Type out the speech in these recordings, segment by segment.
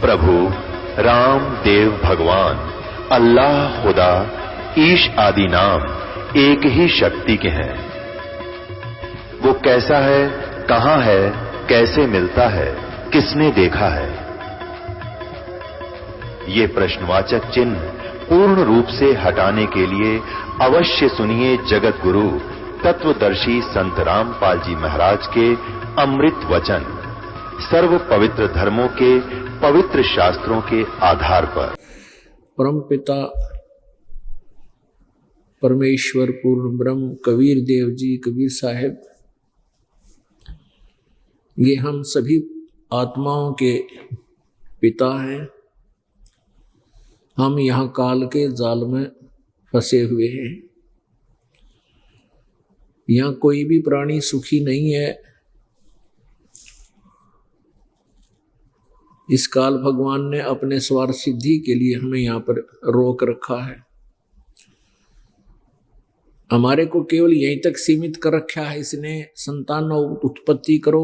प्रभु राम देव भगवान अल्लाह खुदा ईश आदि नाम एक ही शक्ति के हैं। वो कैसा है, कहां है, कैसे मिलता है, किसने देखा है? ये प्रश्नवाचक चिन्ह पूर्ण रूप से हटाने के लिए अवश्य सुनिए जगत गुरु तत्वदर्शी संत रामपाल जी महाराज के अमृत वचन, सर्व पवित्र धर्मों के पवित्र शास्त्रों के आधार पर। परम पिता परमेश्वर पूर्ण ब्रह्म कबीर देव जी, कबीर साहिब, ये हम सभी आत्माओं के पिता हैं। हम यहाँ काल के जाल में फंसे हुए हैं। यहाँ कोई भी प्राणी सुखी नहीं है। इस काल भगवान ने अपने स्वार्थ सिद्धि के लिए हमें यहाँ पर रोक रखा है। हमारे को केवल यहीं तक सीमित कर रखा है इसने, संतान उत्पत्ति करो,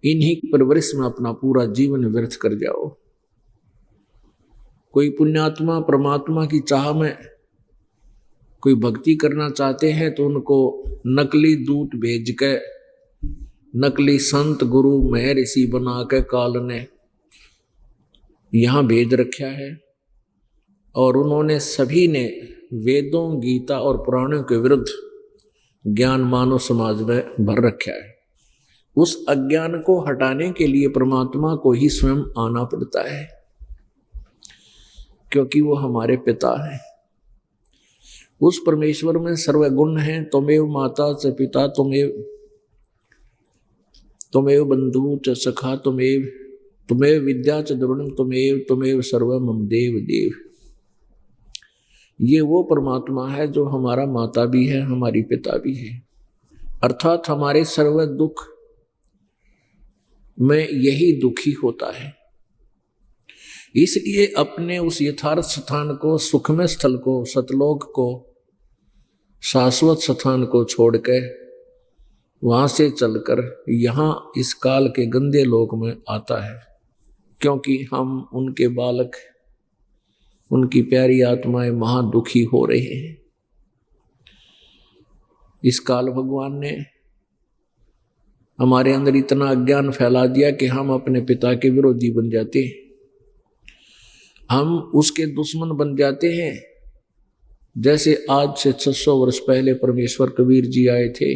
इन्हीं परवरिश में अपना पूरा जीवन व्यर्थ कर जाओ। कोई पुण्यात्मा परमात्मा की चाह में कोई भक्ति करना चाहते हैं तो उनको नकली दूत भेज के, नकली संत गुरु महर्षि बना के काल ने यहाँ भेज रखा है। और उन्होंने सभी ने वेदों, गीता और पुराणों के विरुद्ध ज्ञान मानव समाज में भर रखा है। उस अज्ञान को हटाने के लिए परमात्मा को ही स्वयं आना पड़ता है, क्योंकि वो हमारे पिता हैं। उस परमेश्वर में सर्वगुण हैं। त्वमेव माता च पिता, त्वमेव बंधु च सखा, त्वमेव विद्या च द्रविणम, त्वमेव सर्व मम देव देव। ये वो परमात्मा है जो हमारा माता भी है, हमारी पिता भी है। अर्थात हमारे सर्व दुख में यही दुखी होता है। इसलिए अपने उस यथार्थ स्थान को, सुखमय स्थल को, सतलोक को, शाश्वत स्थान को छोड़ के वहां से चलकर यहाँ इस काल के गंदे लोक में आता है, क्योंकि हम उनके बालक, उनकी प्यारी आत्माएं महादुखी हो रहे हैं। इस काल भगवान ने हमारे अंदर इतना अज्ञान फैला दिया कि हम अपने पिता के विरोधी बन जाते हैं, हम उसके दुश्मन बन जाते हैं। जैसे आज से 600 वर्ष पहले परमेश्वर कबीर जी आए थे,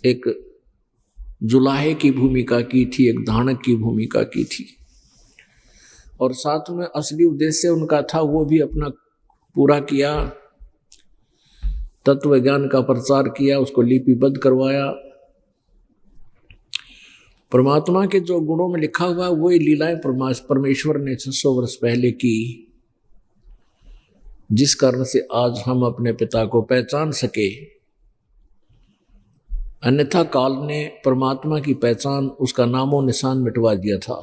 एक जुलाहे की भूमिका की थी, एक धानक की भूमिका की थी, और साथ में असली उद्देश्य उनका था वो भी अपना पूरा किया, तत्व ज्ञान का प्रचार किया, उसको लिपिबद्ध करवाया। परमात्मा के जो गुणों में लिखा हुआ है वही लीलाएं परमेश्वर ने 600 वर्ष पहले की, जिस कारण से आज हम अपने पिता को पहचान सके। अन्यथा काल ने परमात्मा की पहचान, उसका नामो निशान मिटवा दिया था।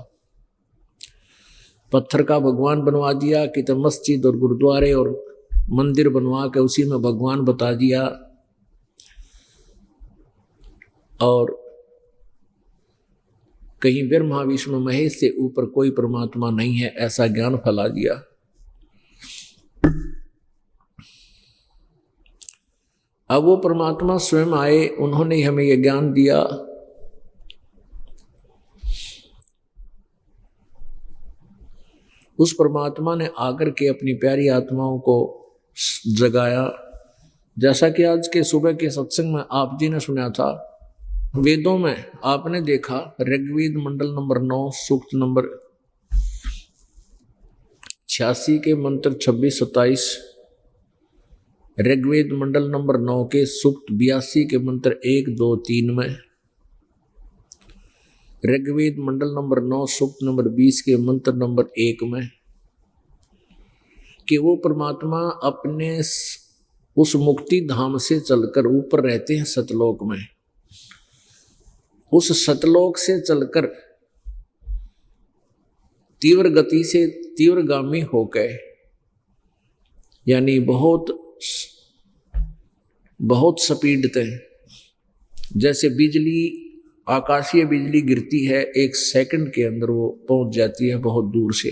पत्थर का भगवान बनवा दिया, कितने मस्जिद और गुरुद्वारे और मंदिर बनवा के उसी में भगवान बता दिया, और कहीं ब्रह्मा विष्णु महेश से ऊपर कोई परमात्मा नहीं है ऐसा ज्ञान फैला दिया। अब वो परमात्मा स्वयं आए, उन्होंने हमें यह ज्ञान दिया। उस परमात्मा ने आकर के अपनी प्यारी आत्माओं को जगाया। जैसा कि आज के सुबह के सत्संग में आप जी ने सुना था, वेदों में आपने देखा ऋग्वेद मंडल नंबर 9 सूक्त नंबर 86 के मंत्र 26-27, ऋग्वेद मंडल नंबर 9 के सूक्त 82 के मंत्र 1, 2, 3 में, ऋग्वेद मंडल नंबर 9 सूक्त नंबर 20 के मंत्र नंबर 1 में, कि वो परमात्मा अपने उस मुक्ति धाम से चलकर ऊपर रहते हैं सतलोक में। उस सतलोक से चलकर तीव्र गति से तीव्रगामी हो गए, यानी बहुत स्पीड थे। जैसे बिजली आकाशीय बिजली गिरती है, 1 सेकंड के अंदर वो पहुंच जाती है बहुत दूर से।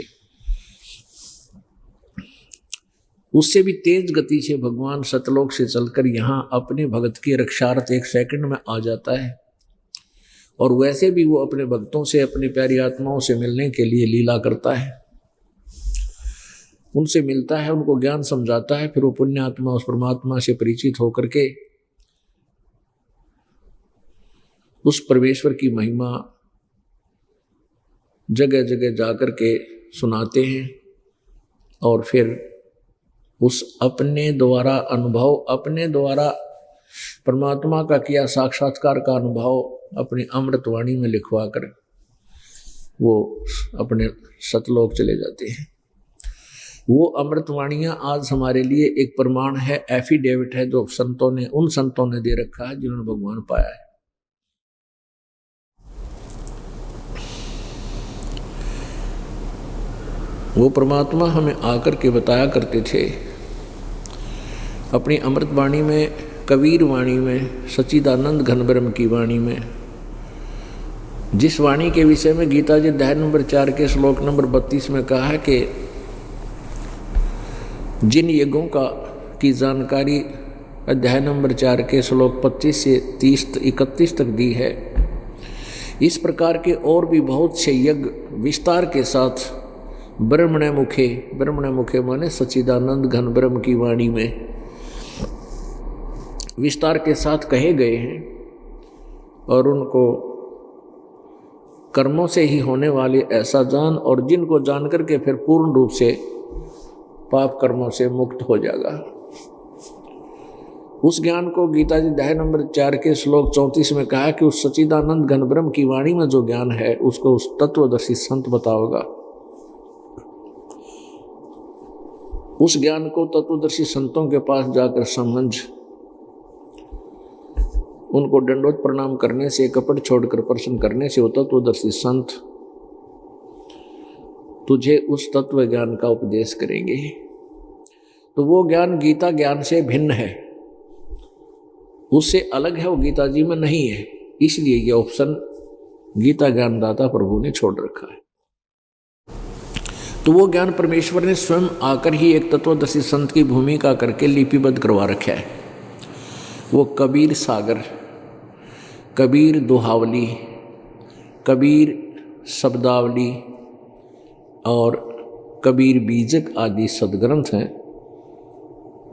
उससे भी तेज गति से भगवान सतलोक से चलकर यहाँ अपने भक्त की रक्षार्थ 1 सेकंड में आ जाता है। और वैसे भी वो अपने भक्तों से, अपनी प्यारी आत्माओं से मिलने के लिए लीला करता है, उनसे मिलता है, उनको ज्ञान समझाता है। फिर वो पुण्य आत्मा उस परमात्मा से परिचित होकर के उस परमेश्वर की महिमा जगह जगह जाकर के सुनाते हैं। और फिर उस अपने द्वारा अनुभव, अपने द्वारा परमात्मा का किया साक्षात्कार का अनुभव अपनी अमृतवाणी में लिखवा कर वो अपने सतलोक चले जाते हैं। वो अमृतवाणियां आज हमारे लिए एक प्रमाण है, एफिडेविट है, जो संतों ने, उन संतों ने दे रखा है जिन्होंने भगवान पाया है। वो परमात्मा हमें आकर के बताया करते थे अपनी अमृतवाणी में, कबीर वाणी में, सच्चिदानंद घन ब्रह्म की वाणी में, जिस वाणी के विषय में गीता जी अध्याय नंबर 4 के श्लोक नंबर 32 में कहा है कि जिन यज्ञों की जानकारी अध्याय नंबर 4 के श्लोक 25 से 31 तक दी है, इस प्रकार के और भी बहुत से यज्ञ विस्तार के साथ ब्रह्मणे मुखे माने सच्चिदानंद घन ब्रह्म की वाणी में विस्तार के साथ कहे गए हैं। और उनको कर्मों से ही होने वाले ऐसा जान, और जिनको जान करके फिर पूर्ण रूप से पाप कर्मों से मुक्त हो जाएगा। उस ज्ञान को गीता जी अध्याय नंबर 4 के श्लोक 34 में कहा कि उस सच्चिदानंद घन ब्रह्म की वाणी में जो ज्ञान है उसको उस तत्वदर्शी संत बताओगा। उस ज्ञान को तत्वदर्शी संतों के पास जाकर समझ, उनको दंडोत प्रणाम करने से, कपट छोड़कर प्रश्न करने से वो तत्वदर्शी संत तुझे उस तत्व ज्ञान का उपदेश करेंगे। तो वो ज्ञान गीता ज्ञान से भिन्न है, उससे अलग है, वो गीता जी में नहीं है। इसलिए ये ऑप्शन गीता ज्ञानदाता प्रभु ने छोड़ रखा है। तो वो ज्ञान परमेश्वर ने स्वयं आकर ही एक तत्वदर्शी संत की भूमिका करके लिपिबद्ध करवा रखा है। वो कबीर सागर, कबीर दोहावली, कबीर शब्दावली और कबीर बीजक आदि सदग्रंथ हैं,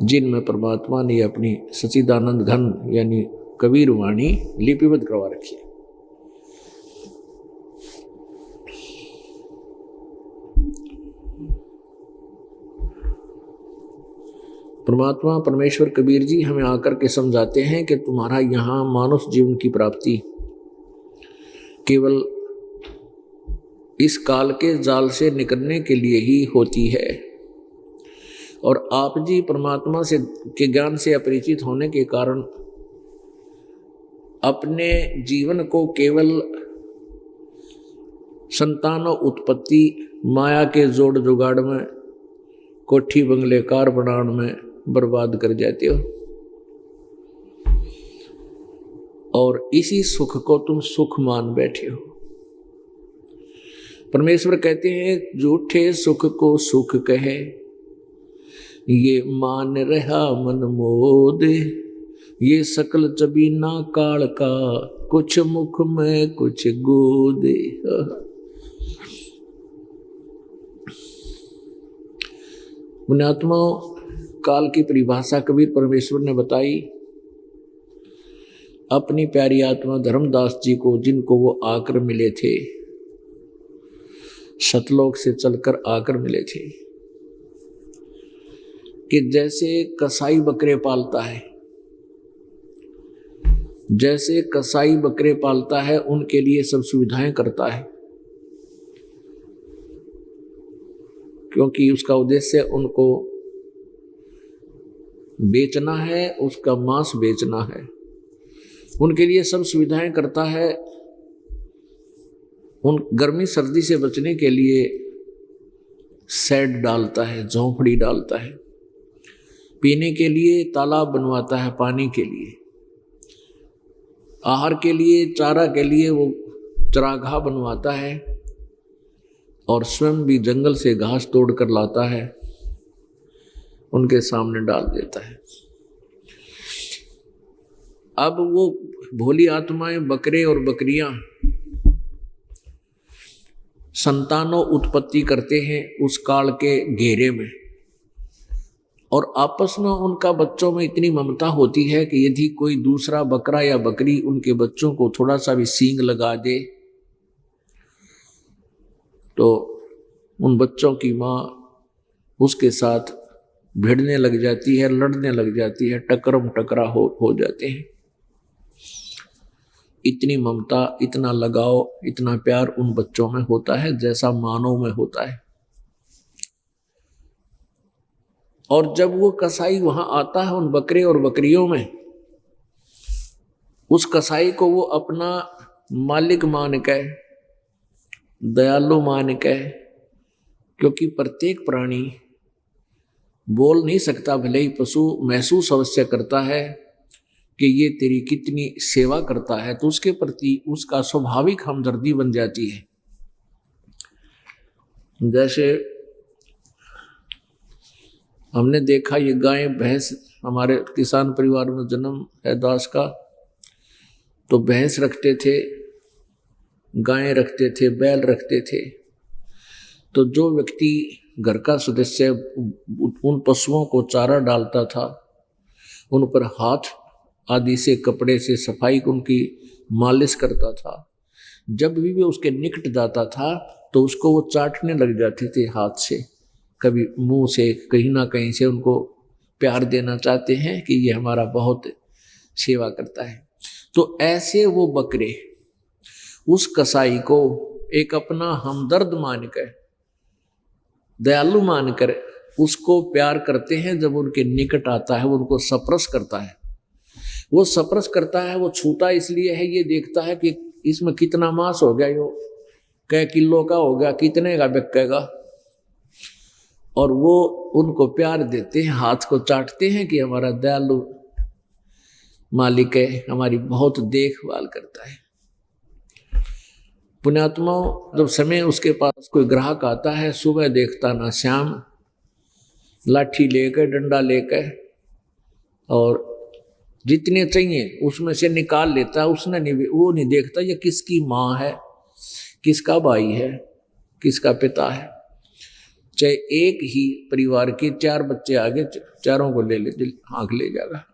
जिनमें परमात्मा ने अपनी सच्चिदानंद घन यानी कबीर वाणी लिपिबद्ध करवा रखी है। परमात्मा परमेश्वर कबीर जी हमें आकर के समझाते हैं कि तुम्हारा यहाँ मानव जीवन की प्राप्ति केवल इस काल के जाल से निकलने के लिए ही होती है। और आप जी परमात्मा से के ज्ञान से अपरिचित होने के कारण अपने जीवन को केवल संतान उत्पत्ति, माया के जोड़ जुगाड़ में, कोठी बंगले कार बनाने में बर्बाद कर जाते हो। और इसी सुख को तुम सुख मान बैठे हो। परमेश्वर कहते हैं झूठे सुख को सुख कहे, ये मान रहा मन मोद, ये सकल चबीना काल का, कुछ मुख में कुछ गोदे। पुण्यात्माओं, काल की परिभाषा कबीर परमेश्वर ने बताई अपनी प्यारी आत्मा धर्मदास जी को, जिनको वो आकर मिले थे, सतलोक से चलकर आकर मिले थे, कि जैसे कसाई बकरे पालता है, जैसे कसाई बकरे पालता है, उनके लिए सब सुविधाएं करता है, क्योंकि उसका उद्देश्य उनको बेचना है, उसका मांस बेचना है। उनके लिए सब सुविधाएं करता है। उन गर्मी सर्दी से बचने के लिए शेड डालता है, झोंपड़ी डालता है, पीने के लिए तालाब बनवाता है पानी के लिए, आहार के लिए, चारा के लिए वो चरागाह बनवाता है और स्वयं भी जंगल से घास तोड़ कर लाता है, उनके सामने डाल देता है। अब वो भोली आत्माएं, बकरे और बकरियां संतानों उत्पत्ति करते हैं उस काल के घेरे में, और आपस में उनका बच्चों में इतनी ममता होती है कि यदि कोई दूसरा बकरा या बकरी उनके बच्चों को थोड़ा सा भी सींग लगा दे तो उन बच्चों की माँ उसके साथ भिड़ने लग जाती है, लड़ने लग जाती है, टकरम टकरा हो जाते हैं। इतनी ममता, इतना लगाव, इतना प्यार उन बच्चों में होता है जैसा मानव में होता है। और जब वो कसाई वहां आता है उन बकरे और बकरियों में, उस कसाई को वो अपना मालिक मान के, दयालु मान के, क्योंकि प्रत्येक प्राणी बोल नहीं सकता, भले ही पशु महसूस अवश्य करता है कि ये तेरी कितनी सेवा करता है, तो उसके प्रति उसका स्वाभाविक हमदर्दी बन जाती है। जैसे हमने देखा ये गाय भैंस, हमारे किसान परिवार में जन्म है दास का, तो भैंस रखते थे, गायें रखते थे, बैल रखते थे। तो जो व्यक्ति घर का सदस्य उन पशुओं को चारा डालता था, उन पर हाथ आदि से, कपड़े से सफाई, उनकी मालिश करता था, जब भी वे उसके निकट जाता था तो उसको वो चाटने लग जाते थे हाथ से, कभी मुंह से, कहीं ना कहीं से उनको प्यार देना चाहते हैं कि ये हमारा बहुत सेवा करता है। तो ऐसे वो बकरे उस कसाई को एक अपना हमदर्द मानकर, दयालु मानकर उसको प्यार करते हैं। जब उनके निकट आता है वो उनको सप्रस करता है। वो सप्रस करता है, वो छूता इसलिए है, ये देखता है कि इसमें कितना मांस हो गया, यो कै किलो का हो गया, कितने का बिकेगा, और वो उनको प्यार देते हैं, हाथ को चाटते हैं कि हमारा दयालु मालिक है, हमारी बहुत देखभाल करता है। पुण्यात्माओं, जब समय उसके पास कोई ग्राहक आता है, सुबह देखता ना श्याम लाठी लेकर, डंडा लेकर, और जितने चाहिए उसमें से निकाल लेता है। उसने नहीं, वो नहीं देखता ये किसकी माँ है, किसका भाई है, किसका पिता है। चाहे एक ही परिवार के 4 बच्चे आगे, चारों को ले आंख ले जाएगा।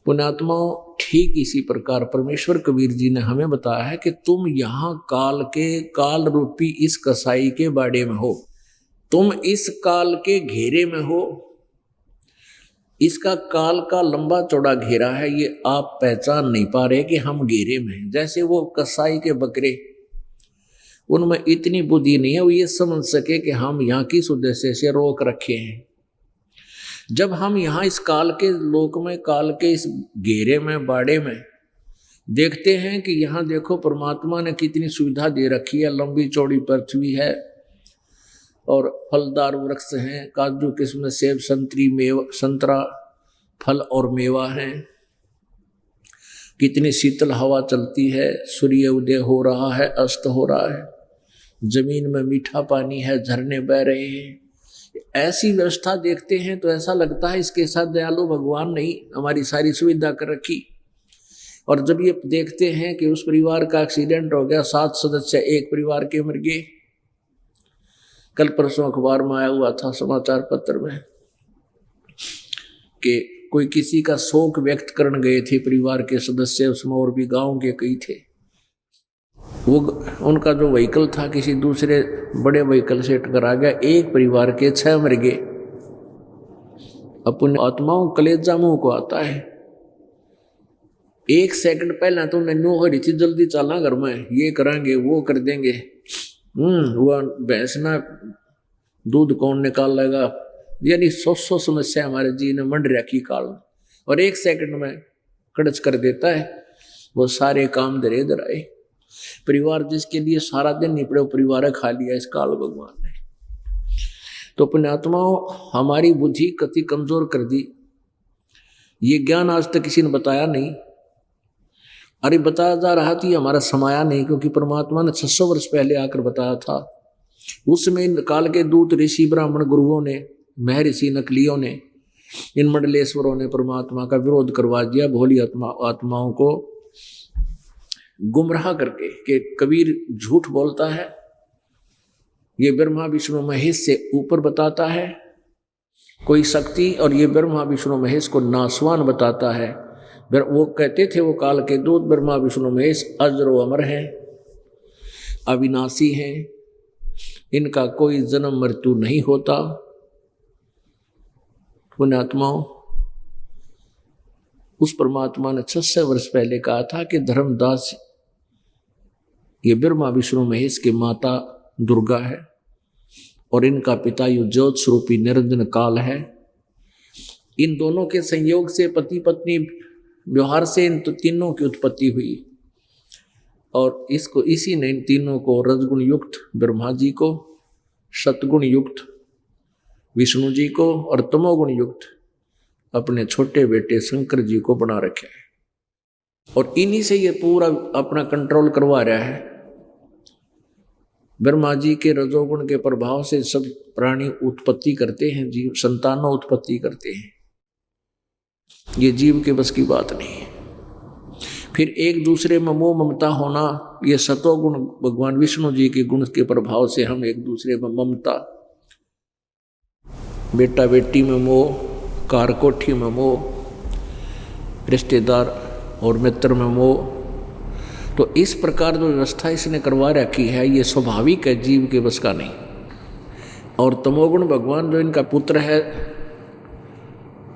पुण्यात्माओं, ठीक इसी प्रकार परमेश्वर कबीर जी ने हमें बताया है कि तुम यहाँ काल के, काल रूपी इस कसाई के बाड़े में हो, तुम इस काल के घेरे में हो। इसका काल का लंबा चौड़ा घेरा है, ये आप पहचान नहीं पा रहे कि हम घेरे में हैं। जैसे वो कसाई के बकरे, उनमें इतनी बुद्धि नहीं है वो ये समझ सके कि हम यहाँ किस उद्देश्य से रोक रखे हैं। जब हम यहाँ इस काल के लोक में, काल के इस घेरे में, बाड़े में देखते हैं कि यहाँ देखो परमात्मा ने कितनी सुविधा दे रखी है, लंबी चौड़ी पृथ्वी है और फलदार वृक्ष हैं, काजू किस्म, सेब, संतरी, मेवा, संतरा फल और मेवा हैं, कितनी शीतल हवा चलती है, सूर्य उदय हो रहा है, अस्त हो रहा है, जमीन में मीठा पानी है, झरने बह रहे हैं। ऐसी व्यवस्था देखते हैं तो ऐसा लगता है इसके साथ दयालु भगवान नहीं हमारी सारी सुविधा कर रखी। और जब ये देखते हैं कि उस परिवार का एक्सीडेंट हो गया, 7 सदस्य एक परिवार के मर गए, कल परसों अखबार में आया हुआ था, समाचार पत्र में, कि कोई किसी का शोक व्यक्त करने गए थे परिवार के सदस्य, उसमें और भी गांव के कई थे। वो उनका जो व्हीकल था किसी दूसरे बड़े व्हीकल से टकरा गया, एक परिवार के 6 मर गए। अपने आत्माओं कलेजा मुंह को आता है। 1 सेकंड पहले तो उन्हें नो हो रही थी, जल्दी चलना घर में, ये करेंगे वो कर देंगे, वो भैंस ना दूध कौन निकाल लेगा, यानी 100 समस्या हमारे जी ने मंड रखी काल में, और 1 सेकंड में कड़च कर देता है। वो सारे काम धरे धराए, परिवार जिसके लिए सारा दिन निपड़े, परिवार खा लिया इस काल भगवान ने। तो पुण्यात्माओं, हमारी बुद्धि कति कमजोर कर दी ये ज्ञान आज तक किसी ने बताया नहीं। अरे बताया जा रहा था, हमारा समाया नहीं, क्योंकि परमात्मा ने 600 वर्ष पहले आकर बताया था। उसमें इन काल के दूत ऋषि ब्राह्मण गुरुओं ने, महर्षि नकलियों ने, इन मंडलेश्वरों ने परमात्मा का विरोध करवा दिया, भोली आत्माओं को गुमराह करके कि कबीर झूठ बोलता है, ये ब्रह्मा विष्णु महेश से ऊपर बताता है कोई शक्ति, और ये ब्रह्मा विष्णु महेश को नासवान बताता है। वो कहते थे वो काल के दूत ब्रह्मा विष्णु महेश अजरो अमर हैं, अविनाशी हैं, इनका कोई जन्म मृत्यु नहीं होता। पुण्यात्माओं, उस परमात्मा ने 600 वर्ष पहले कहा था कि धर्मदास ये ब्रह्मा विष्णु महेश की माता दुर्गा है और इनका पिता यु ज्योत स्वरूपी निरंजन काल है। इन दोनों के संयोग से पति पत्नी व्यवहार से इन तीनों की उत्पत्ति हुई, और इसको इसी ने इन तीनों को रजगुण युक्त ब्रह्मा जी को, सतगुण युक्त विष्णु जी को और तमोगुण युक्त अपने छोटे बेटे शंकर जी को बना रखे है, और इन्हीं से ये पूरा अपना कंट्रोल करवा रहा है। ब्रह्मा जी के रजोगुण के प्रभाव से सब प्राणी उत्पत्ति करते हैं, जीव संतानों उत्पत्ति करते हैं, ये जीव के बस की बात नहीं है। फिर एक दूसरे में मोह ममता होना, ये सतोगुण भगवान विष्णु जी के गुण के प्रभाव से हम एक दूसरे में ममता, बेटा बेटी में मोह, कार कोठी में मोह, रिश्तेदार और मित्र में मोह। तो इस प्रकार जो व्यवस्था इसने करवा रखी है ये स्वाभाविक है, जीव के बस का नहीं। और तमोगुण भगवान जो इनका पुत्र है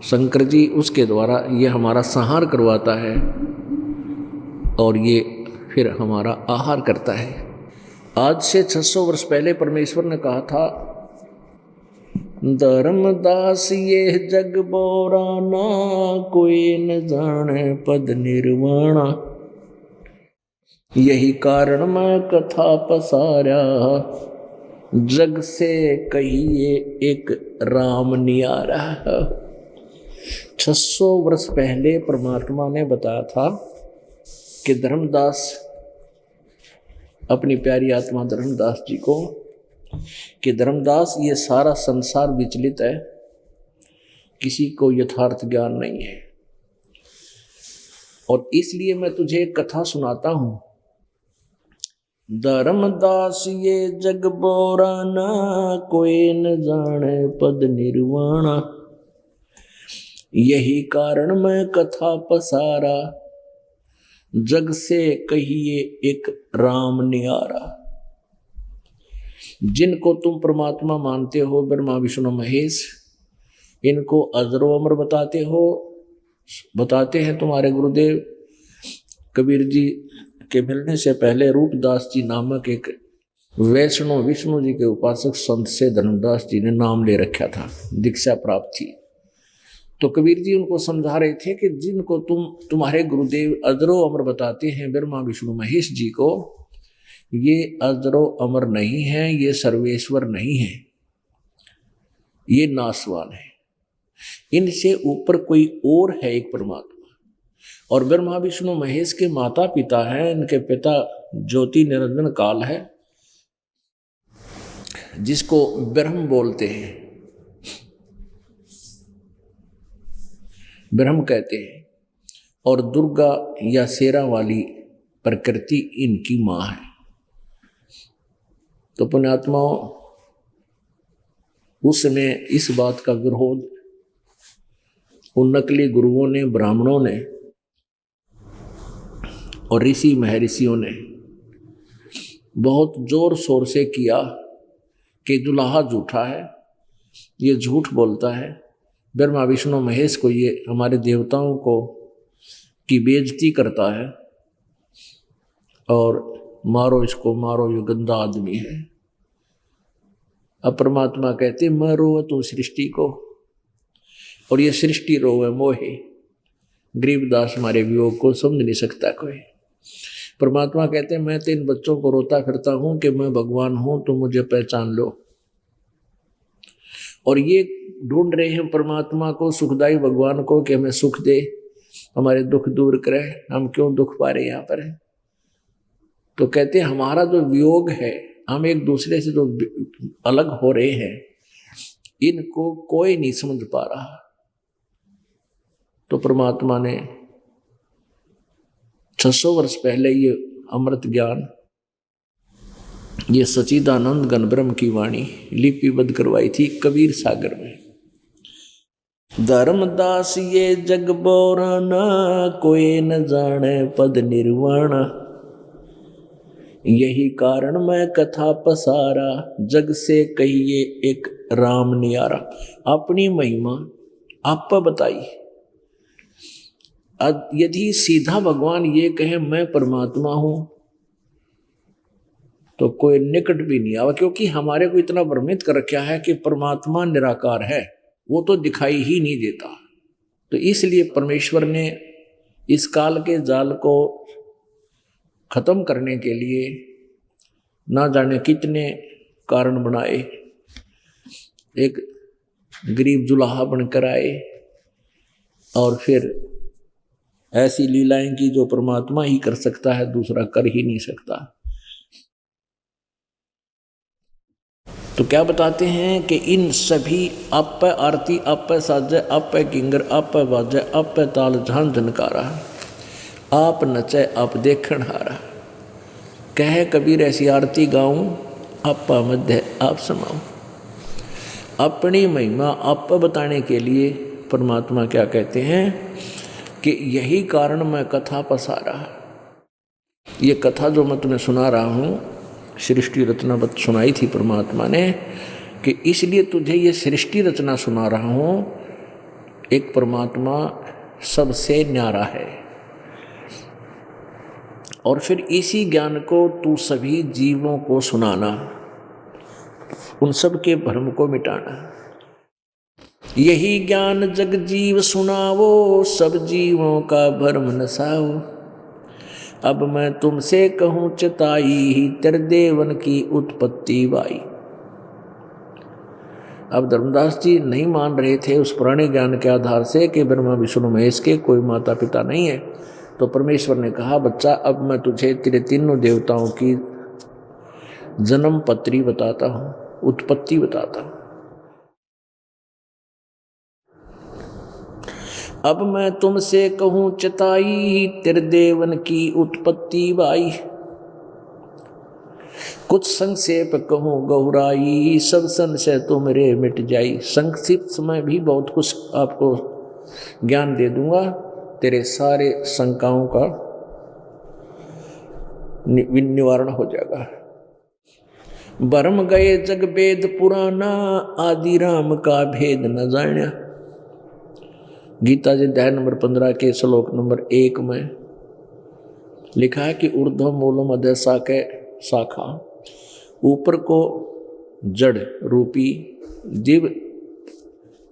शंकर जी, उसके द्वारा ये हमारा संहार करवाता है और ये फिर हमारा आहार करता है। आज से 600 वर्ष पहले परमेश्वर ने कहा था, धर्मदास ये जग बोराना, कोई न जाने पद निर्वाणा, यही कारण मैं कथा पसारा, जग से कहिए एक राम नियारा। 600 वर्ष पहले परमात्मा ने बताया था कि धर्मदास, अपनी प्यारी आत्मा धर्मदास जी को, कि धर्मदास ये सारा संसार विचलित है, किसी को यथार्थ ज्ञान नहीं है, और इसलिए मैं तुझे एक कथा सुनाता हूं। धर्मदास ये जग बोराना, कोई न जाने पद निर्वाणा, यही कारण मैं कथा पसारा, जग से कहिए एक राम नियारा। जिनको तुम परमात्मा मानते हो, ब्रह्मा विष्णु महेश, इनको अजरो अमर बताते हैं तुम्हारे गुरुदेव कबीर जी के मिलने से पहले रूपदास जी नामक एक वैष्णव विष्णु जी के उपासक संत से धर्मदास जी ने नाम ले रखा था, दीक्षा प्राप्त थी। तो कबीर जी उनको समझा रहे थे कि जिनको तुम्हारे गुरुदेव अजरो अमर बताते हैं ब्रह्मा विष्णु महेश जी को, ये अजरो अमर नहीं है, ये सर्वेश्वर नहीं है, ये नासवान है, इनसे ऊपर कोई और है एक परमात्मा। और ब्रह्मा विष्णु महेश के माता पिता हैं, इनके पिता ज्योति निरंजन काल है, जिसको ब्रह्म बोलते हैं, ब्रह्म कहते हैं, और दुर्गा या शेरा वाली प्रकृति इनकी मां है। तो पुण्यात्माओं, उस समय इस बात का विरोध उन नकली गुरुओं ने, ब्राह्मणों ने और ऋषि महर्षियों ने बहुत जोर शोर से किया कि दुल्हा झूठा है, ये झूठ बोलता है, ब्रह्मा विष्णु महेश को, ये हमारे देवताओं को की बेइज्जती करता है, और मारो इसको, मारो, ये गंदा आदमी है। अब परमात्मा कहते मैं रोवे तू सृष्टि को, और ये सृष्टि रोवे मोहे। गरीबदास हमारे वियोग को समझ नहीं सकता कोई। परमात्मा कहते मैं तो इन बच्चों को रोता फिरता हूं कि मैं भगवान हूं, तो मुझे पहचान लो। और ये ढूंढ रहे हैं परमात्मा को, सुखदाई भगवान को, कि हमें सुख दे, हमारे दुख दूर करे, हम क्यों दुख पा रहे यहाँ पर है। तो कहते हैं हमारा जो वियोग है, हम एक दूसरे से जो अलग हो रहे हैं, इनको कोई नहीं समझ पा रहा। तो परमात्मा ने 600 वर्ष पहले ये अमृत ज्ञान, ये सच्चिदानंद घन ब्रह्म की वाणी लिपिबद्ध करवाई थी कबीर सागर में। धर्मदास ये जग बोराना, कोई न जाने पद निर्वाण, यही कारण मैं कथा पसारा, जग से कहिए एक राम नियारा। अपनी महिमा आप बताई। यदि सीधा भगवान ये कहे मैं परमात्मा हूं, तो कोई निकट भी नहीं आवा, क्योंकि हमारे को इतना भ्रमित कर रखा है कि परमात्मा निराकार है, वो तो दिखाई ही नहीं देता। तो इसलिए परमेश्वर ने इस काल के जाल को खत्म करने के लिए ना जाने कितने कारण बनाए। एक गरीब जुलाहा बनकर आए और फिर ऐसी लीलाएं की जो परमात्मा ही कर सकता है, दूसरा कर ही नहीं सकता। तो क्या बताते हैं कि इन सभी आप आरती, आप साजे, आप किंगर, आप बाजे, आप ताल झान झनकारा, आप नचे आप देखण हारा। कहे कबीर ऐसी आरती गाऊं, आपा मध्य आप समाऊं। अपनी महिमा आप बताने के लिए परमात्मा क्या कहते हैं कि यही कारण मैं कथा पसारा। ये कथा जो मैं तुम्हें सुना रहा हूं, सृष्टि रचना सुनाई थी परमात्मा ने, कि इसलिए तुझे ये सृष्टि रचना सुना रहा हूं। एक परमात्मा सबसे न्यारा है, और फिर इसी ज्ञान को तू सभी जीवों को सुनाना, उन सब के भ्रम को मिटाना। यही ज्ञान जग जीव सुनावो, सब जीवों का भ्रम नसाओ। अब मैं तुमसे कहूं चताई, तेरे देवन की उत्पत्ति बाई। अब धर्मदास जी नहीं मान रहे थे उस पुराने ज्ञान के आधार से कि ब्रह्मा विष्णु महेश के कोई माता पिता नहीं है। तो परमेश्वर ने कहा, बच्चा अब मैं तुझे तेरे तीनों देवताओं की जन्म पत्री बताता हूं, उत्पत्ति बताता हूं। अब मैं तुमसे कहूं चताई, तेरे देवन की उत्पत्ति बाई। कुछ संक्षेप कहूं गौराई, सब संशय तुमरे मिट जाई। संक्षिप्त में भी बहुत कुछ आपको ज्ञान दे दूंगा, तेरे सारे शंकाओं का निवारण हो जाएगा। भरम गए जग वेद पुराना, आदि राम का भेद न जाना। गीता जी अध्याय नंबर 15 के श्लोक नंबर 1 में लिखा है कि ऊर्ध्व मूलम अधः शाखा, ऊपर को जड़ रूपी दिव्य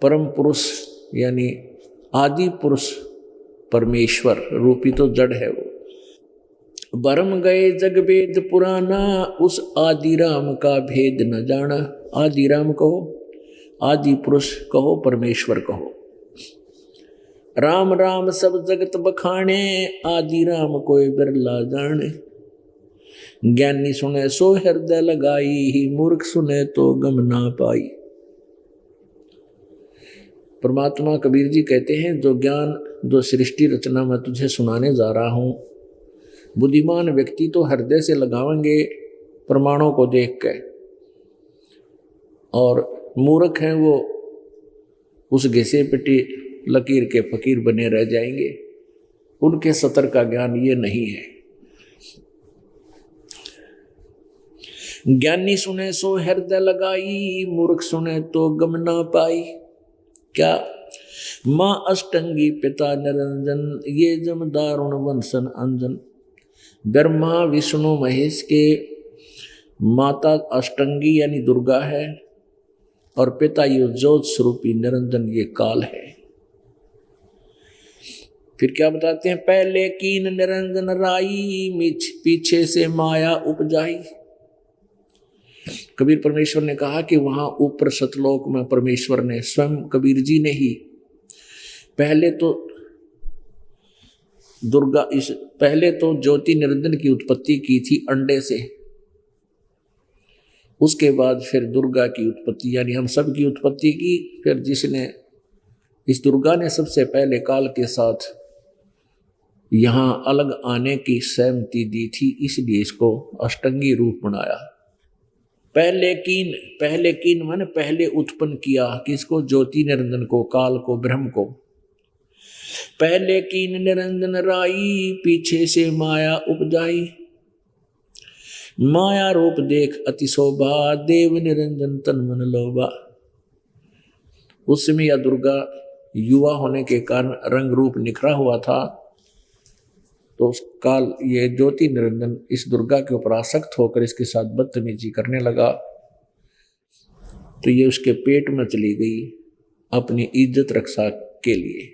परम पुरुष यानी आदि पुरुष परमेश्वर रूपी तो जड़ है वो। भरम गए जग वेद पुराना, उस आदि राम का भेद न जाना। आदि राम कहो, आदि पुरुष कहो, परमेश्वर कहो। राम राम सब जगत बखाने, आदि राम कोई बिरला जाने। ज्ञानी सुने सो हृदय लगाई, मूर्ख सुने तो गम ना पाई। परमात्मा कबीर जी कहते हैं, जो ज्ञान जो सृष्टि रचना मैं तुझे सुनाने जा रहा हूं, बुद्धिमान व्यक्ति तो हृदय से लगावेंगे प्रमाणों को देख के, और मूर्ख हैं वो उस घिसे पिटी लकीर के फकीर बने रह जाएंगे। उनके सतर का ज्ञान ये नहीं है। ज्ञानी सुने सो हृदय लगाई, मूर्ख सुने तो गम ना पाई। क्या? माँ अष्टंगी पिता निरंजन, ये जम दारुण वंशन अंजन। ब्रह्मा विष्णु महेश के माता अष्टंगी यानी दुर्गा है, और पिता ये ज्योत स्वरूपी निरंजन ये काल है। फिर क्या बताते हैं, पहले कीन निरंजन राई, पीछे से माया उपजाई। कबीर परमेश्वर ने कहा कि वहां ऊपर सतलोक में परमेश्वर ने स्वयं कबीर जी ने ही पहले तो ज्योति निरंजन की उत्पत्ति की थी अंडे से, उसके बाद फिर दुर्गा की उत्पत्ति यानी हम सब की उत्पत्ति की। फिर जिसने इस दुर्गा ने सबसे पहले काल के साथ यहां अलग आने की सहमति दी थी, इसलिए इसको अष्टंगी रूप बनाया। पहले कीन माने पहले उत्पन्न किया किसको? ज्योति निरंजन को, काल को, ब्रह्म को। पहले कीन निरंजन राई, पीछे से माया उपजाई। माया रूप देख अति शोभा, देव निरंजन तन मन लोभा। उस समय यह दुर्गा युवा होने के कारण रंग रूप निखरा हुआ था, तो उस काल ये ज्योति निरंजन इस दुर्गा के ऊपर आसक्त होकर इसके साथ बदतमीजी करने लगा, तो ये उसके पेट में चली गई अपनी इज्जत रक्षा के लिए।